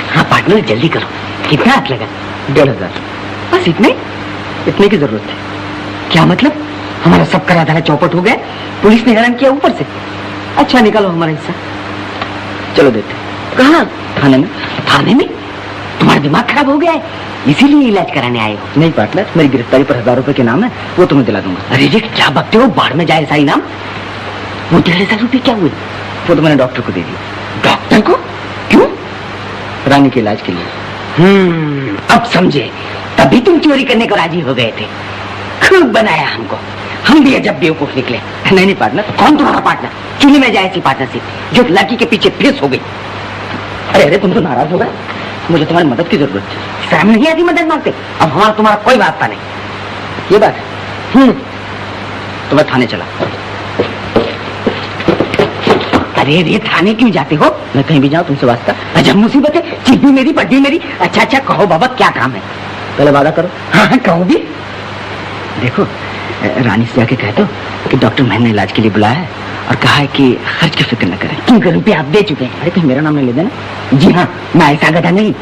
हाँ पार्टनर, जल्दी करो। कितना हाथ लगा? 1,500। बस इतने की जरूरत है। क्या मतलब? हमारा सब करा धारा चौपट हो गया, पुलिस ने हैरान किया ऊपर से। अच्छा, निकालो हमारा हिस्सा। चलो देते। कहाँ? थाने में। थाने में? तुम्हारा दिमाग खराब हो गया है, इसीलिए इलाज कराने आए हो? नहीं पार्टनर, मेरी गिरफ्तारी पर 1,000 रुपए के नाम है, वो तुम्हें दिला दूंगा। अरे जी, क्या बकते हो, बाढ़ में जाए ऐसा इनाम। वो 1,500 रुपये क्या हुए? वो तो मैंने डॉक्टर को दे दिया। डॉक्टर को? क्यों? रानी के इलाज के लिए। अब समझे, तभी तुम चोरी करने को राजी हो गए थे। खूब बनाया हमको, हम भी जब बेवकूफ निकले। नहीं पार्टनर। कौन तुम्हारा पार्टनर? चुनी में जाए ऐसी पार्टनरशिप जो लड़की के पीछे फेस हो गई। अरे तुम तो नाराज हो गए, मुझे तुम्हारी मदद की जरूरत है। शर्म नहीं आती मदद मांगते? अब हमारा तुम्हारा कोई वास्ता नहीं, ये बात है। तो मैं थाने चला। अरे थाने क्यों जाते हो? मैं कहीं भी जाऊँ तुमसे वास्ता? अजब मुसीबत है, चीज भी मेरी, पट्टी मेरी। अच्छा कहो बाबा, क्या काम है? पहले वादा करो। हाँ कहो भी। देखो, रानी से जाके कह दो कि डॉक्टर मैंने इलाज के लिए बुलाया है और कहा है कि खर्च की फिक्र न करें, क्योंकि रुपये आप दे चुके हैं। अरे कहीं मेरा नाम नहीं ले देना। जी हाँ, मैं ऐसा गधा नहीं।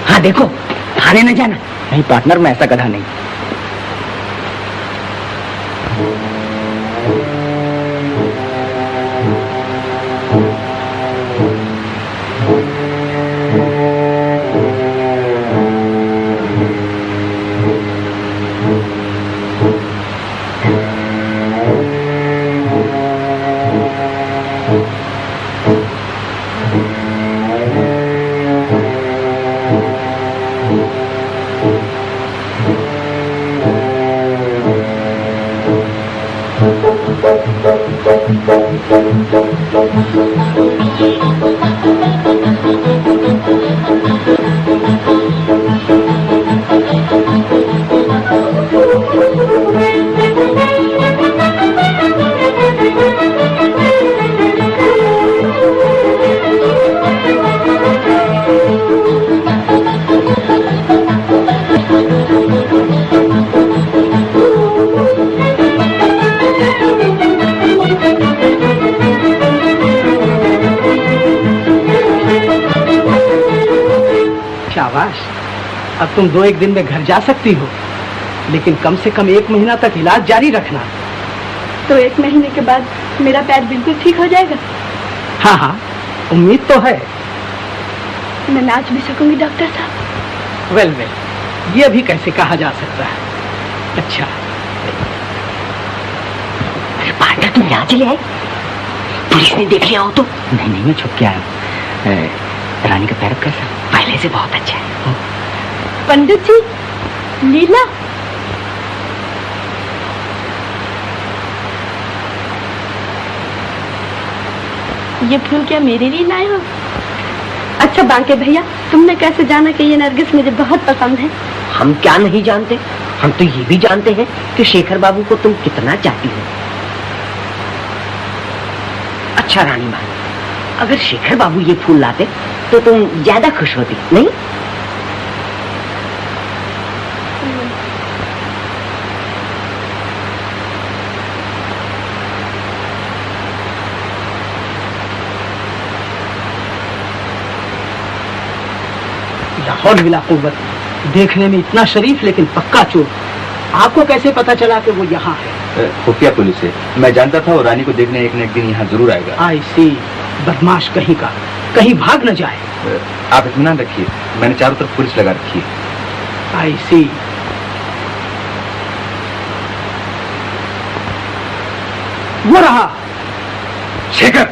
हाँ देखो, थाने न जाना। नहीं पार्टनर, मैं ऐसा गधा नहीं। शाबाश, अब तुम 2-1 दिन में घर जा सकती हो, लेकिन कम से कम 1 महीना तक इलाज जारी रखना। तो 1 महीने के बाद मेरा पैर बिल्कुल ठीक हो जाएगा? हाँ हाँ, उम्मीद तो है। मैं नाच भी सकूंगी डॉक्टर साहब? वेल, ये भी कैसे कहा जा सकता है। अच्छा, अरे पार्टनर, तुम यहाँ चले आए? पुलिस ने देख लिया हो तो? नहीं, मैं छुप के आया हूँ। रानी का पैर कैसा? पहले से बहुत अच्छा है। पंडित जी, लीला। ये फूल क्या मेरे लिए लाए हो? अच्छा बांके भैया, तुमने कैसे जाना कि ये नरगिस मुझे बहुत पसंद है? हम क्या नहीं जानते, हम तो ये भी जानते हैं कि शेखर बाबू को तुम कितना चाहती हो। अच्छा रानी माँ, अगर शेखर बाबू ये फूल लाते तो तुम ज्यादा खुश होती, नहीं? लाहौल बिला कुव्वत, देखने में इतना शरीफ लेकिन पक्का चोर। आपको कैसे पता चला कि वो यहाँ है? खुफिया पुलिस है, मैं जानता था वो रानी को देखने एक न एक दिन यहाँ जरूर आएगा। आई सी, बदमाश कहीं का, कहीं भाग न जाए। आप इत्मीनान रखिए, मैंने चारों तरफ पुलिस लगा रखी है। आई सी। वो रहा शेखर।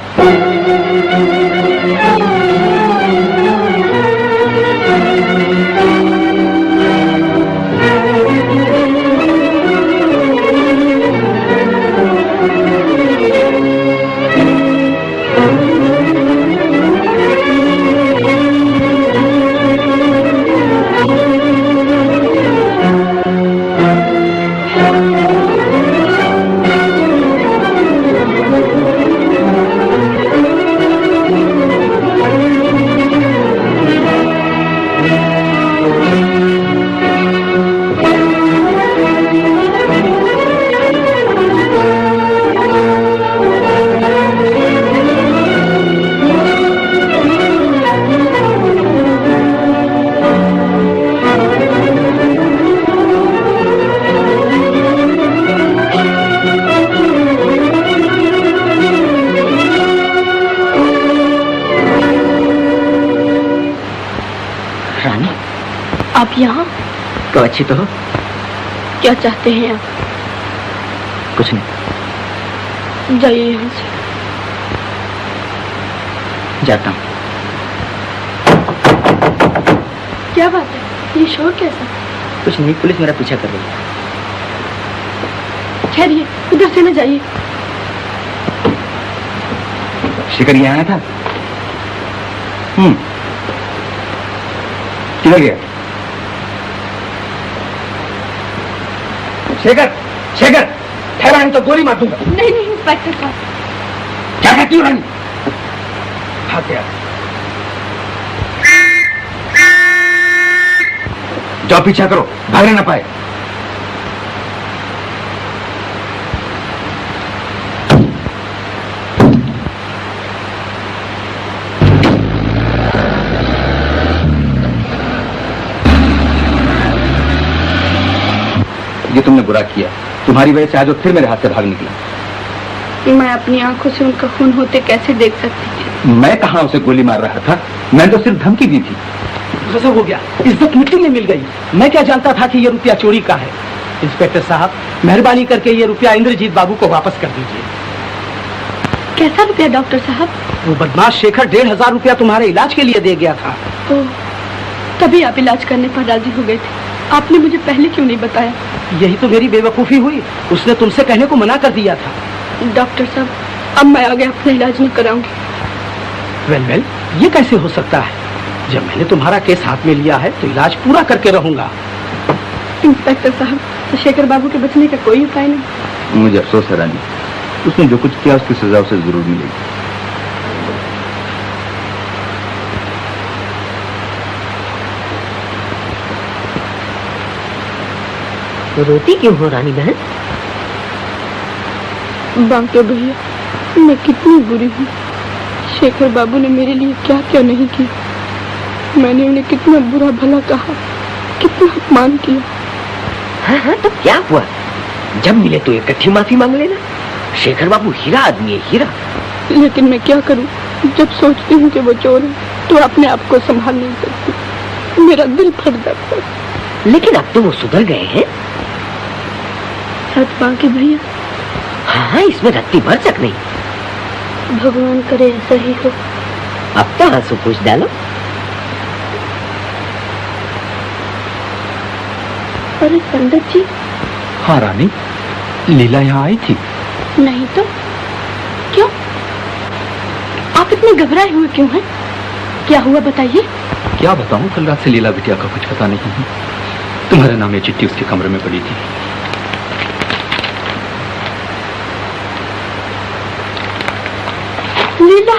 आप यहाँ? तो अच्छी तो हो। क्या चाहते हैं आप? कुछ नहीं। जाइए यहाँ से। जाता हूँ। क्या बात है, ये शोर कैसा? कुछ नहीं, पुलिस मेरा पीछा कर रही है। ठहरिए, उधर से न जाइए। शिकर यहाँ आया था? किधर गया? शेखर, शेखर, ठहरा नहीं तो गोली मार दूंगा। नहीं नहीं इंस्पेक्टर साहब। क्या कहती हो रानी? भाग गया। जाओ पीछा करो, भागने ना पाए। ये तुमने बुरा किया, तुम्हारी वजह से आज वो फिर मेरे हाथ से भाग निकला। मैं अपनी आंखों से उनका खून होते कैसे देख सकती थी? मैं कहाँ उसे गोली मार रहा था, मैंने तो सिर्फ धमकी दी थी। गजब हो गया, इज्जत मिट्टी में मिल गई। मैं क्या जानता था कि ये रुपया चोरी का है। इंस्पेक्टर साहब, मेहरबानी करके ये रुपया इंद्रजीत बाबू को वापस कर दीजिए। कैसा रुपया डॉक्टर साहब? वो बदमाश शेखर 1500 रुपया तुम्हारे इलाज के लिए दे गया था। तो तभी आप इलाज करने पर राजी हो गए थे। आपने मुझे पहले क्यों नहीं बताया? यही तो मेरी बेवकूफी हुई, उसने तुमसे कहने को मना कर दिया था। डॉक्टर साहब, अब मैं आगे अपना इलाज नहीं कराऊंगी। वेल, ये कैसे हो सकता है? जब मैंने तुम्हारा केस हाथ में लिया है तो इलाज पूरा करके रहूंगा। इंस्पेक्टर साहब, तो शेखर बाबू के बचने का कोई उपाय नहीं? मुझे अफसोस है रानी, उसने जो कुछ किया उसकी सजा उसे जरूर मिलेगी। तो रोती क्यों हो रानी बहन? बांके भैया, मैं कितनी बुरी हूँ। शेखर बाबू ने मेरे लिए क्या क्या नहीं किया। मैंने उन्हें कितना बुरा भला कहा, कितना अपमान किया। हाँ, तो क्या हुआ? जब मिले तो इकट्ठी माफी मांग लेना। शेखर बाबू हीरा आदमी है, हीरा। लेकिन मैं क्या करूं? जब सोचती हूँ कि वो चोर है तो अपने आप को संभाल नहीं सकती। मेरा दिल फट जाता है। लेकिन अब तो वो सुधर गए हैं। सच बांके भैया? हाँ, इसमें रत्ती भर तक नहीं। भगवान करे ऐसा ही हो। अब तो आंसू पूछ डालो। अरे पंडित जी। हाँ रानी, लीला यहाँ आई थी? नहीं तो क्यों? आप इतने घबराए हुए क्यों हैं? क्या हुआ बताइए। क्या बताऊं, कल रात से लीला बिटिया का कुछ पता नहीं है। तुम्हारे नाम ये चिट्ठी उसके कमरे में पड़ी थी। लीला,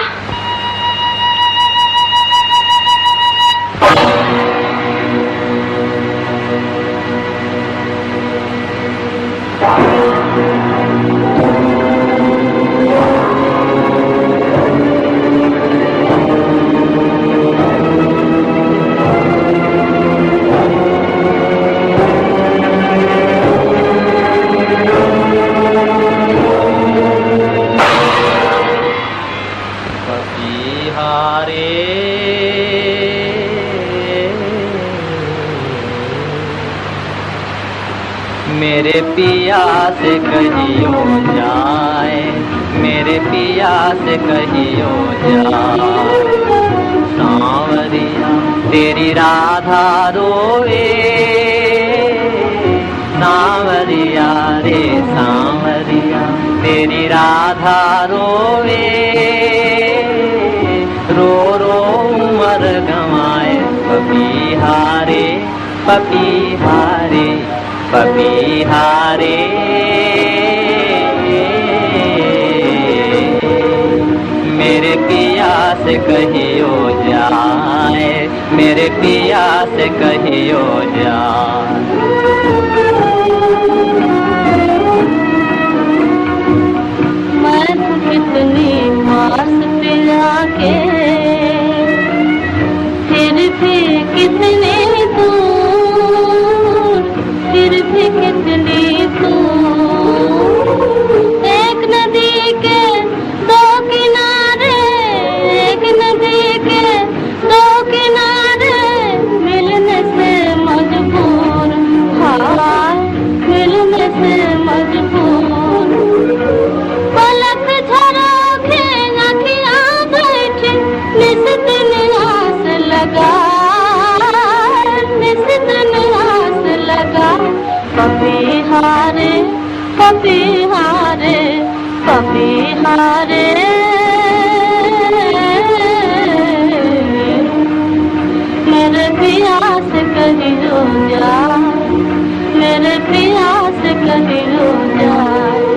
मेरे पिया से कहियो जाए, मेरे पिया से कहियो जाए। सांवरिया तेरी राधा रोए, सांवरिया रे सांवरिया तेरी राधा रोए। रो रो उमर गंवाए, पपीहारे पपीहारे पपीहारे। मेरे पिया से कहियो जाए, मेरे पिया से कहियो जाए। मैं कितनी पास पिया के, फिर भी कितने दूर, फिर भी कितनी दूर। एक नदी के दो किनारे, एक नदी के दो किनारे, मिलने से मजबूर, हाँ मिलने से मजबूर। पलक झरोखे अखियाँ बैठी, निस दिन आस लगा, निस दिन आस लगा। पपीहारे पपीहारे पपीहारे। मेरे पिया से कहियो जाए, मेरे पिया से कहियो जाए।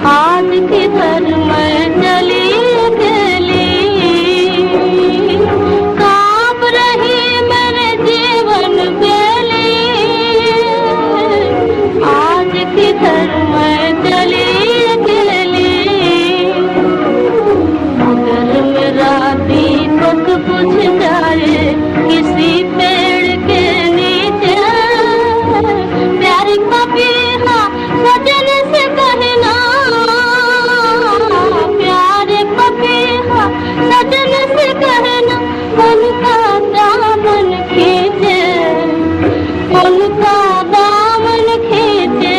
आज किधर मैं चली गेली, कांप रही मेरे जीवन बेली। आज किधर मैं चली गेली, अगर मेरा दीपक बुझ जाए किसी पेड़ के नीचे। प्यारी पपीहा सजन से कहना, प्यारे पपीहा सजन से कहना, उनका दामन खींचे, उनका दामन खींचे।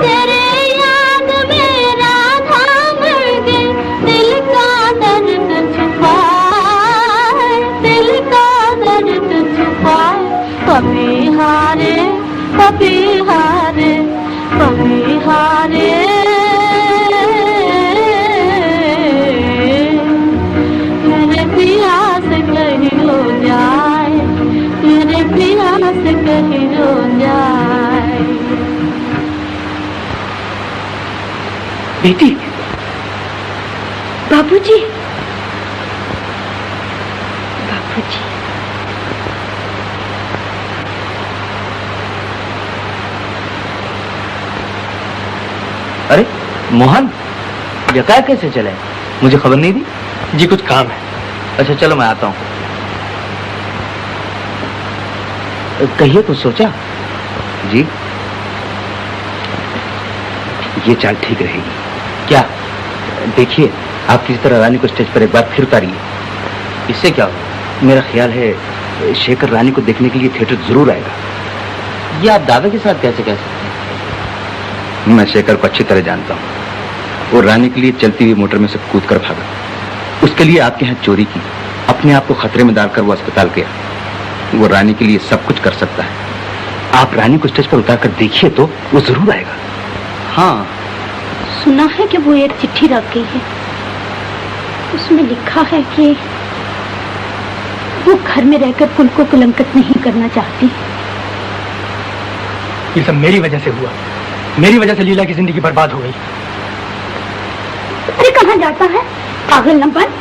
तेरे याद में राधा मर गई, दिल का दर्द छुपाए, दिल का दर्द छुपाए। पपीहारे कभी हारे कभी हारे मेरे पिया से कहीं हो जाए मेरे पिया से कहीं हो जाए। बेटी। बाबूजी, बाबूजी। अरे मोहन, यका कैसे चले? मुझे खबर नहीं दी। जी कुछ काम है। अच्छा चलो मैं आता हूँ। कहिए कुछ सोचा? जी ये चाल ठीक रहेगी। क्या? देखिए आप किसी तरह रानी को स्टेज पर एक बार फिर उतारिए। इससे क्या होगा? मेरा ख्याल है शेखर रानी को देखने के लिए थिएटर जरूर आएगा। ये आप दावे के साथ कैसे कह सकते हैं? मैं शेखर को अच्छी तरह जानता हूँ। वो रानी के लिए चलती हुई मोटर में से कूद कर भागा। उसके लिए आपके यहाँ चोरी की, अपने आप को खतरे में डालकर वो अस्पताल गया। वो रानी के लिए सब कुछ कर सकता है। आप रानी को स्टेज पर उतार कर देखिए तो वो जरूर आएगा। हाँ सुना है कि वो एक चिट्ठी रख गई है, उसमें लिखा है कि वो घर में रहकर कुल को कलंकित नहीं करना चाहती। ये सब मेरी वजह से हुआ। मेरी वजह से लीला की जिंदगी बर्बाद हो गई। अरे कहाँ जाता है पागल न बन,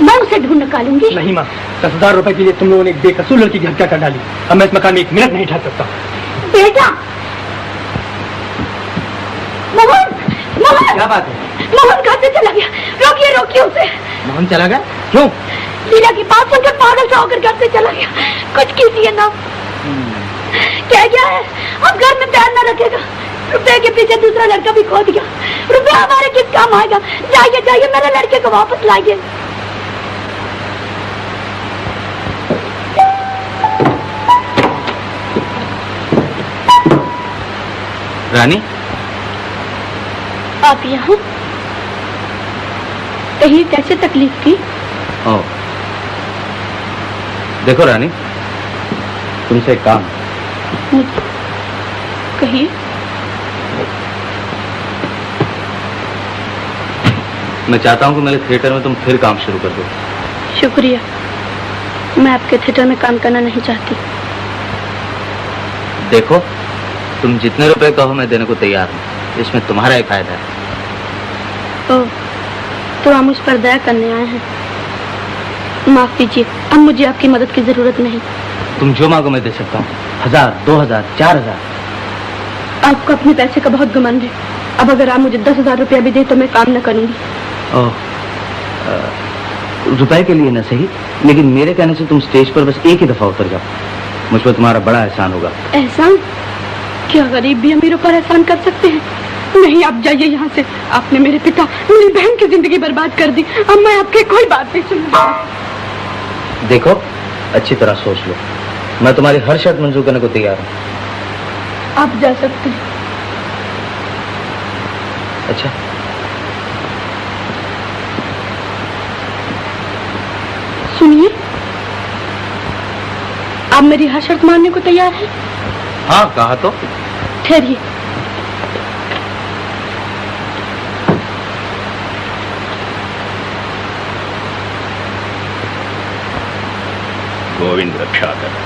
मैं उसे ढूंढ निकालूंगी। नहीं माँ, 10,000 रुपए के लिए तुम लोगों ने एक बेकसूर लड़की की हत्या कर डाली। अब मैं इस मकान में 1 मिनट नहीं ठहर सकता। बेटा मोहन, मोहन क्या बात है? मोहन घर से चला गया। रोकिए रोकिए उसे। मोहन चला गया? क्यों? लीला की बात सुनकर पागल सा होकर घर से चला गया। कुछ कीजिए ना। क्या गया है? अब घर में पैर न रखेगा। रुपए के पीछे दूसरा लड़का भी खो दिया। रुपया हमारे किस काम आएगा? जाइए जाइए मेरे लड़के को वापस लाइए। रानी आप यहाँ? कहीं कैसे तकलीफ की? ओ, देखो रानी, तुमसे एक काम। कहिए। मैं चाहता हूँ कि मेरे थिएटर में तुम फिर काम शुरू कर दो। शुक्रिया, मैं आपके थिएटर में काम करना नहीं चाहती। देखो तुम जितने रुपए कहो मैं देने को तैयार हूँ। इसमें तुम्हारा ही फायदा है। ओह, तो आप मुझ पर दया करने आए हैं। माफ कीजिए, अब मुझे आपकी मदद की जरूरत नहीं। तुम जो मांगो मैं दे सकता हूँ। 1000, 2000, 4000। आपको अपने पैसे का बहुत घमंड है। अब अगर आप मुझे 10,000 रुपया भी दे तो मैं काम न करूंगी। ओह, रुपए के लिए न सही, लेकिन मेरे कहने से तुम स्टेज पर बस एक ही दफा उतर जाओ। मुझ पर तुम्हारा बड़ा एहसान होगा। एहसान? क्या गरीब भी अमीरों पर एहसान कर सकते हैं? नहीं, आप जाइए यहाँ से। आपने मेरे पिता, मेरी बहन की जिंदगी बर्बाद कर दी। अब मैं आपकी कोई बात नहीं सुनूंगी। देखो अच्छी तरह सोच लो, मैं तुम्हारी हर शर्त मंजूर करने को तैयार हूँ। आप जा सकते हैं। अच्छा, सुनिए, आप मेरी हर शर्त मानने को तैयार हैं? हाँ कहा तो। ठहरिए। गोविंद रक्षा कर।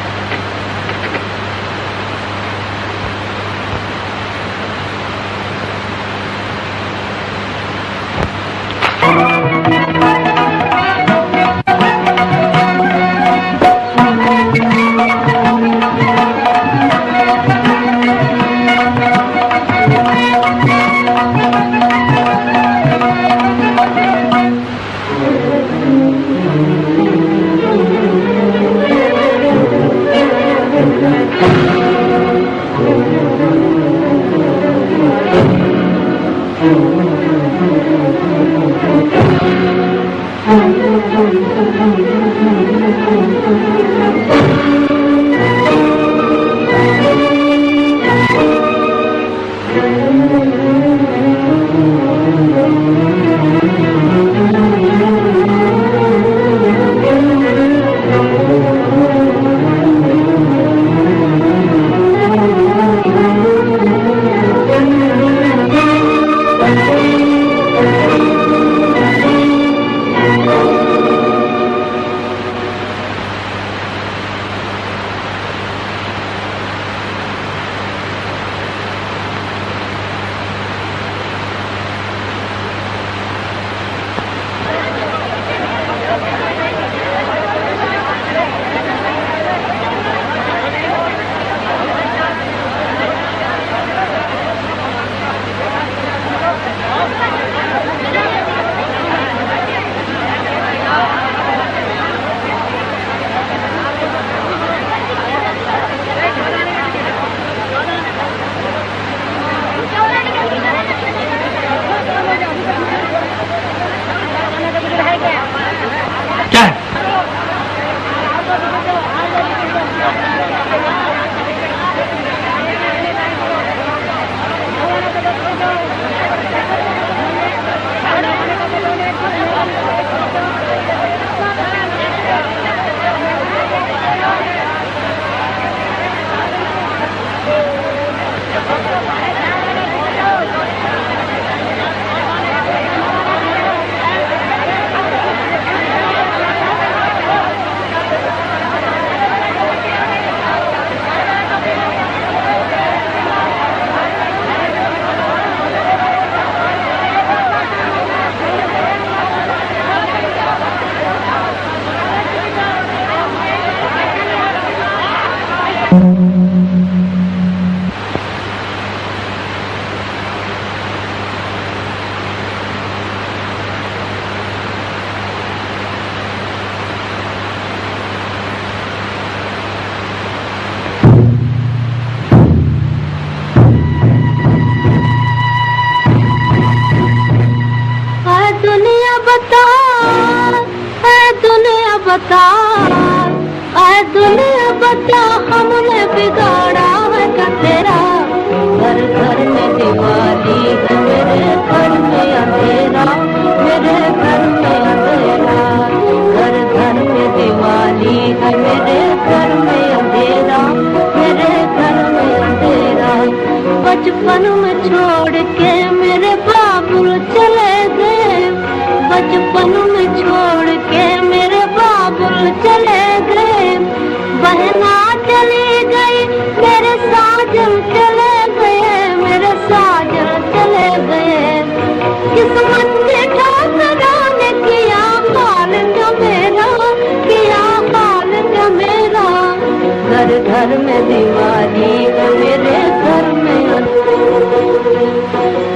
बता, ऐ दुनिया बता, हमने बिगाड़ा है क्या तेरा? घर घर में दिवाली है, मेरे घर में अंधेरा, मेरे घर में अंधेरा। घर घर में दिवाली है, मेरे घर में अंधेरा, मेरे घर में अंधेरा। बचपन में छोड़ के मेरे बाबुल चले गए, बचपन में छोड़ के मेरे बाबुल चले गए। बहना चली गई, मेरे साजन चले गए, मेरे साजन चले गए। किस्मत के ठोकराने किया हाल जो मेरा, किया हाल जो मेरा। घर घर में दिवाली है, मेरे घर में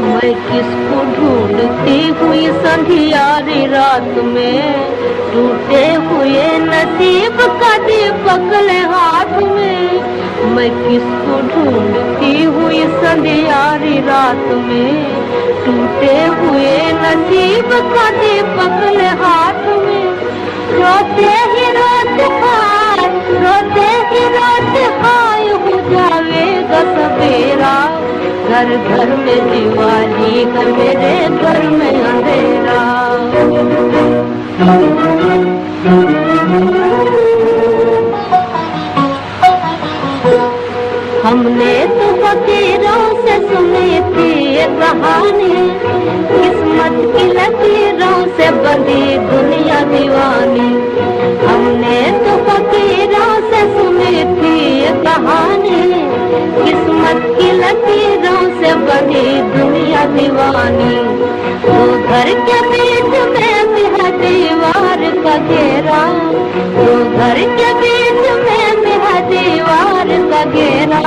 मैं किसको ढूंढती हुई संधियारी रात में, टूटे हुए नसीब का दीपक ले हाथ में। मैं किसको ढूंढती हुई संधियारी रात में, टूटे हुए नसीब का दीपक ले हाथ में। रोते ही रोते हाय, रोते ही रोते हाय, हो जाएगा सवेरा। घर घर में दिवाली है, मेरे घर में अंधेरा। हमने तो फकीरों से सुनी थी ये कहानी, किस्मत की लकीरों से बंधी दुनिया दीवानी। हमने तो फकीरों से सुनी थी ये कहानी, किस्मत की लकीरों से बंधी दुनिया दीवानी। वो घर के बीच में भी है दीवार का घेरा, वो घर के बीच में भी है दीवार का घेरा।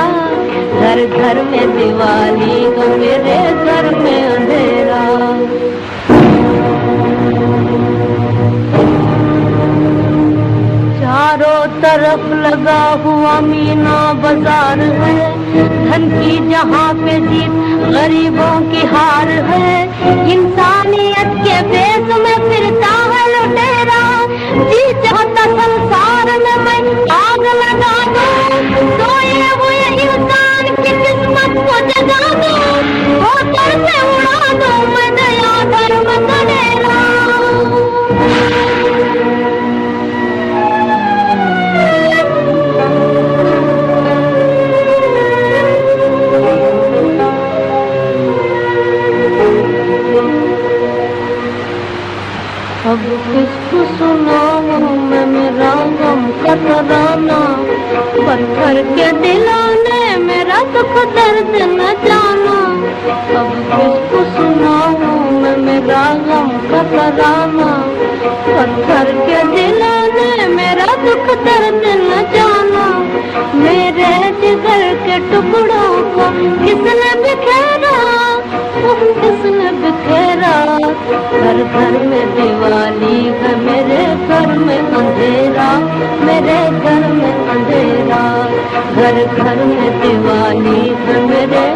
घर घर में दिवाली का, मेरे घर में अंधेरा। चारों तरफ लगा हुआ मीना बाजार है, धन की जहाँ पे जीत गरीबों की हार है। इंसानियत के बेस में फिरता है लुटेरा, जी चाहता संसार में मैं आग लगा दूं। सोए हुए इंसान की किस्मत को जगा दूं, होकर से उड़ा दूं मैं दया धर्म करेला। अब किसको सुनाऊं मैं मेरा गम का तराना, पत्थर के दिलाने मेरा दुख दर्द न जाना। अब किसको सुनाऊं मैं मेरा गम का तराना, पत्थर के दिलाने मेरा दुख दर्द न जाना। मेरे जिगर के टुकड़ों को किसने बिखेरा, किसने बिखेरा। घर घर में दिवाली है, मेरे घर में अंधेरा, मेरे घर में अंधेरा। घर घर में दिवाली है, मेरे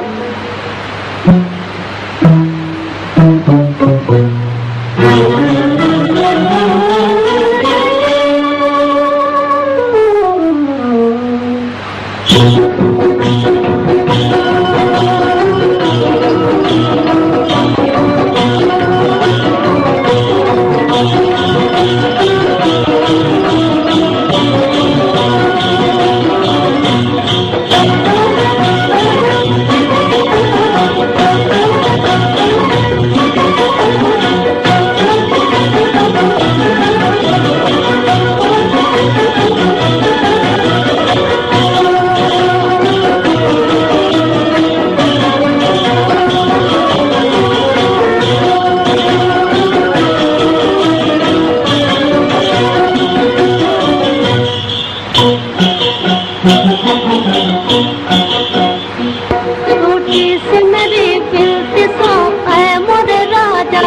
छोटी सी मेरी बिनती सो ऐ मोरे राजा,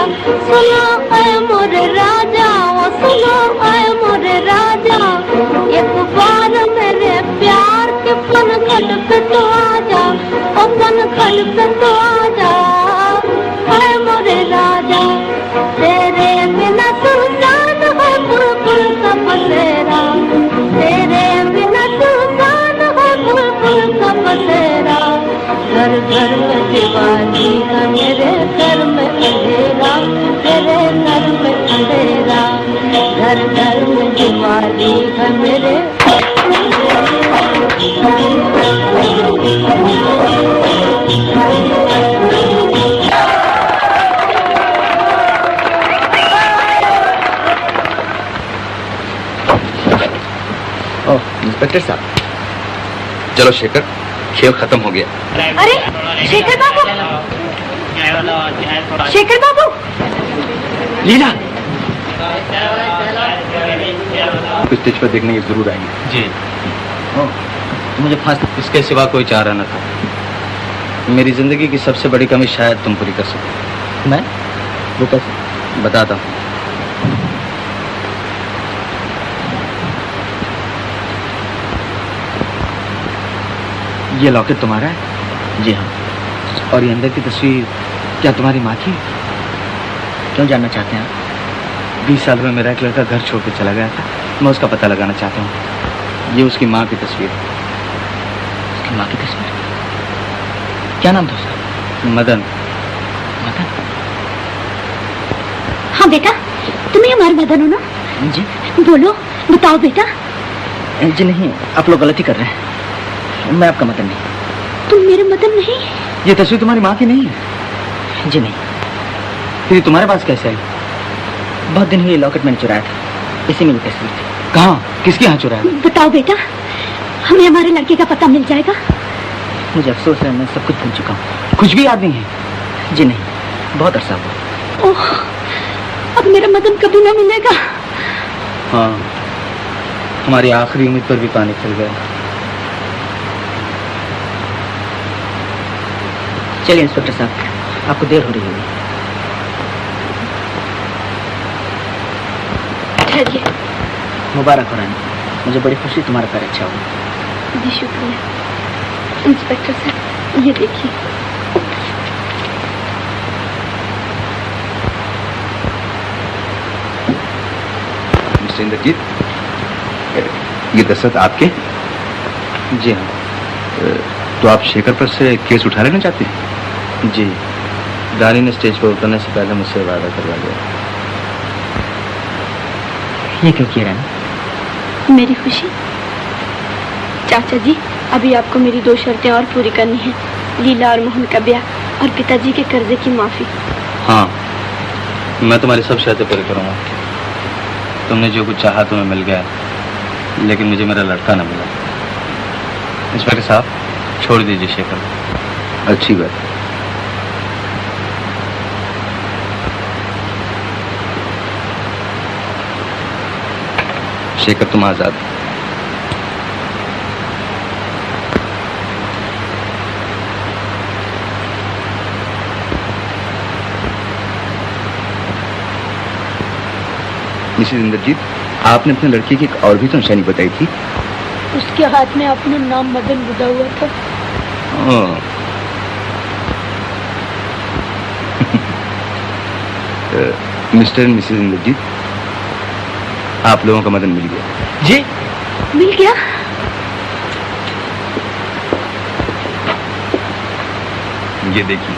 सुनो ऐ मोरे राजा, वो सुनो ऐ मोरे राजा, एक बार मेरे प्यार के पनघट पे तो आजा, ओ पनघट पे तो आजा, ऐ मोरे राजा। तेरे बिना सुनसान है बुलबुल का बसेरा, तेरे बिना सुनसान है बुलबुल का बसेरा। घर घर में दिवाली है, मेरे घर में अंधेरा, तेरे घर में अंधेरा। घर घर में दिवाली है, मेरे इंस्पेक्टर साहब, चलो शेखर, खेल खत्म हो गया। अरे शेखर बाबू, शेखर बाबू। लीला, स्टेज पर देखने की जरूर आएंगे। जी। मुझे फांसी इसके सिवा कोई चारा न था। मेरी जिंदगी की सबसे बड़ी कमी शायद तुम पूरी कर सको। मैं? वो कैसे? बताता हूँ। ये लॉकेट तुम्हारा है? जी हाँ। और ये अंदर की तस्वीर क्या तुम्हारी माँ की? क्यों जानना चाहते हैं आप? 20 साल में मेरा एक लड़का घर छोड़ के चला गया था, मैं उसका पता लगाना चाहता हूँ। ये उसकी माँ की तस्वीर है। उसकी माँ की तस्वीर? क्या नाम था उसका? मदन। मदन? हाँ बेटा, तुम्हें हमारे मदन हो ना? जी। बोलो, बताओ बेटा। जी नहीं, आप लोग गलती कर रहे हैं। मैं आपका मदन नहीं। तुम मेरे मदन नहीं? ये तस्वीर तुम्हारी माँ की नहीं है? जी नहीं। फिर तुम्हारे पास कैसे आई? बहुत दिन हुए लॉकेट मैंने चुराया था, इसी में वो तस्वीर थी। कहाँ? किसके यहाँ चुराया? बताओ बेटा, हमें हमारे लड़के का पता मिल जाएगा। मुझे अफसोस है, मैं सब कुछ भूल चुका हूँ। कुछ भी याद नहीं है? जी नहीं, बहुत अरसा हुआ। ओह, अब मेरा मदन कभी ना मिलेगा। हाँ, हमारी आखिरी उम्मीद पर भी पानी फिर गया। चलिए इंस्पेक्टर साहब, आपको देर हो रही होगी। ठहरिए। मुबारक हो रानी, मुझे बड़ी खुशी, तुम्हारा पैर अच्छा हुआ। जी शुक्रिया। इंस्पेक्टर साहब, ये देखिए। मिस्टर इंद्रजीत, ये दस्तखत आपके? जी हाँ। तो आप शेखर पर से केस उठा लेना चाहते हैं? जी, रानी ने स्टेज पर उतरने से पहले मुझसे वादा करवा दिया। ये क्यों किया रानी? मेरी खुशी। चाचा जी, अभी आपको मेरी 2 शर्तें और पूरी करनी है। लीला और मोहन का ब्याह और पिताजी के कर्जे की माफी। हाँ, मैं तुम्हारी सब शर्तें पूरी करूंगा। तुमने जो कुछ चाहा तुम्हें मिल गया, लेकिन मुझे मेरा लड़का न मिला। इंस्पेक्टर साहब, छोड़ दीजिए शेखर। अच्छी बात। शेखर, तुम आजाद। मिसेस इंद्रजीत, आपने अपने लड़के की एक और भी तो निशानी बताई थी। उसके हाथ में अपना नाम मदन बुधा हुआ था। मिस्टर एंड मिसेस इंद्रजीत, आप लोगों का मदन मिल गया। जी? मिल गया? ये देखिए।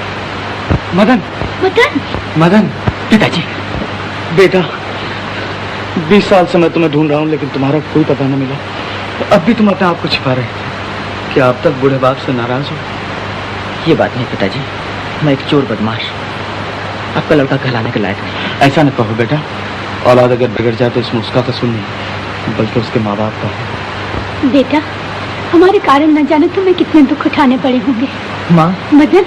मदन। मदन? मदन, पिताजी। बेटा, 20 साल से मैं तुम्हें ढूंढ रहा हूँ, लेकिन तुम्हारा कोई पता न मिला। अब भी तुम अपने आप को छिपा रहे थे। क्या अब तक बूढ़े बाप से नाराज हो? ये बात नहीं पिताजी, मैं एक चोर बदमाश, आपका लड़का कहलाने के लायक नहीं। ऐसा न कहो बेटा, औलाद अगर बिगड़ जाए तो इसमें उसका कसूर नहीं, बल्कि उसके माँ बाप का है। बेटा, हमारे कारण न जाने तुम्हें कितने दुख उठाने पड़े होंगे। माँ। मदन।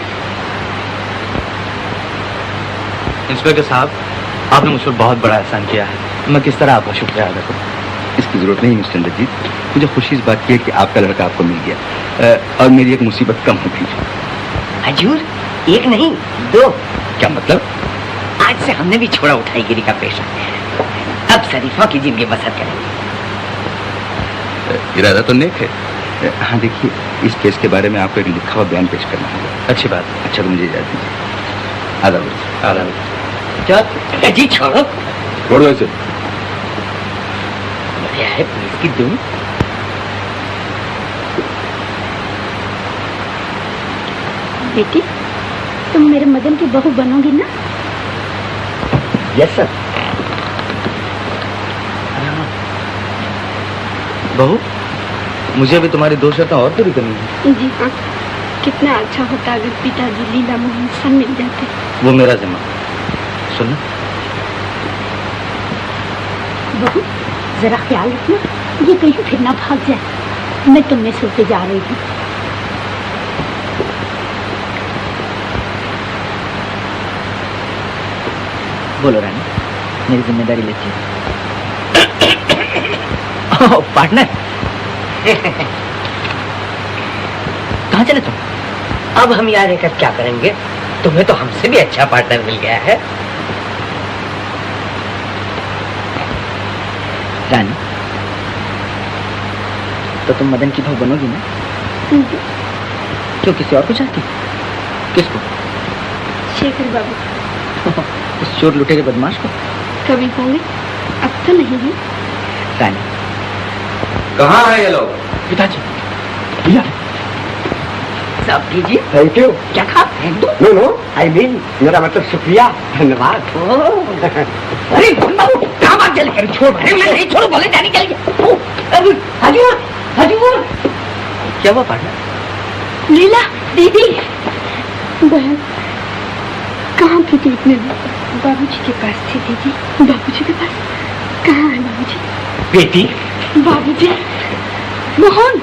इंस्पेक्टर साहब, आपने मुझ पर बहुत बड़ा एहसान किया है। मैं किस तरह आपका शुक्रिया अदा करूं? इसकी जरूरत नहीं मिस्टर इंद्रजीत। मुझे खुशी इस बात की है कि आपका लड़का आपको मिल गया और मेरी एक मुसीबत कम हो गई। हजूर, एक नहीं 2। क्या मतलब? आज से हमने भी छोड़ा उठाईगिरी का पेशा। अब शरीफों की जिंदगी बसर करेंगे। इरादा तो नेक है। हाँ देखिए, इस केस के बारे में आपको एक लिखा हुआ बयान पेश करना होगा। अच्छी बात। अच्छा तो मुझे इजाजत दीजिए। आदाब। क्या जी छोड़ो। छोड़ो इसे। बढ़िया है पुलिस की धुन। बेटी, तुम मेरे मदन की बहू बनोगी ना? Yes sir. बहू, मुझे भी तुम्हारी 2 शर्तें और पूरी करनी है। जी हाँ। कितना अच्छा होता अगर पिताजी लीला मोहन सब मिल जाते। वो मेरा जिम्मा। सुनना बहू, जरा ख्याल रखना, ये कहीं फिर ना भाग जाए। मैं तुमने सोते जा रही हूँ। बोलो रानी, मेरी जिम्मेदारी लेती है। पार्टनर, कहाँ चले तुम? अब हम यहाँ रहकर क्या करेंगे? तुम्हें तो हमसे भी अच्छा पार्टनर मिल गया है। रानी, तो तुम मदन की बहू बनोगी ना? क्यों, किसी और को चाहती? किसको? शेखर बाबू। उस चोर लुटेरे बदमाश को? कभी होंगे, अब तो नहीं है। रानी, कहाँ है ये लोग? पिताजी। भैया, सब कीजिए। Thank you. क्या खा? नो नो, आई मीन मेरा मतलब शुक्रिया, धन्यवाद। अरे बाबू, कहाँ बात चली? अरे छोड़, अरे मैं नहीं छोड़, बोले जाने के लिए। हजूर, हजूर। क्या हुआ पार्टनर? लीला दीदी, बहन कहाँ थी तू इतने दिन? बाबूजी के पास थी दीदी। बाबूजी के पास? कहाँ है बाबूजी? बेटी, बाबूजी, मोहन।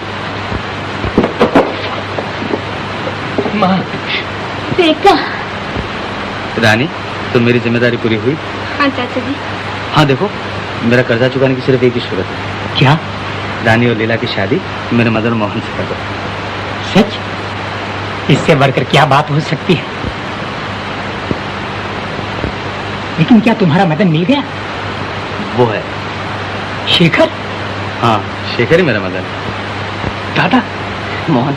माँ। बेटा। रानी, तो मेरी जिम्मेदारी पूरी हुई? हाँ चाचा जी। हाँ देखो, मेरा कर्जा चुकाने की सिर्फ एक ही सूरत है। क्या? रानी और लीला की शादी मेरे मदन मोहन से कर दो। सच? इससे बढ़कर क्या बात हो सकती है? लेकिन क्या तुम्हारा मदन मिल गया? वो है शेखर? हाँ, शेखर ही मेरा मदन। दादा, मोहन,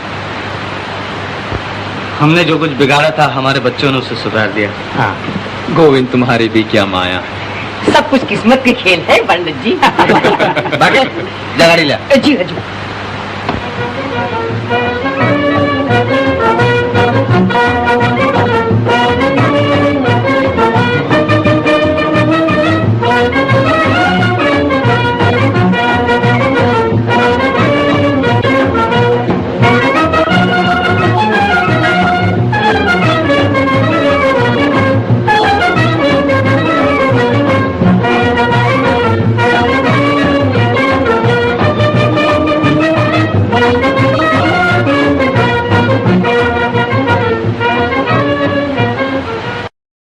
हमने जो कुछ बिगाड़ा था हमारे बच्चों ने उसे सुधार दिया। हाँ। गोविंद, तुम्हारी भी क्या माया। सब कुछ किस्मत के खेल है पंडित जी। बाकी जा गाड़ी ले। जी हजूर।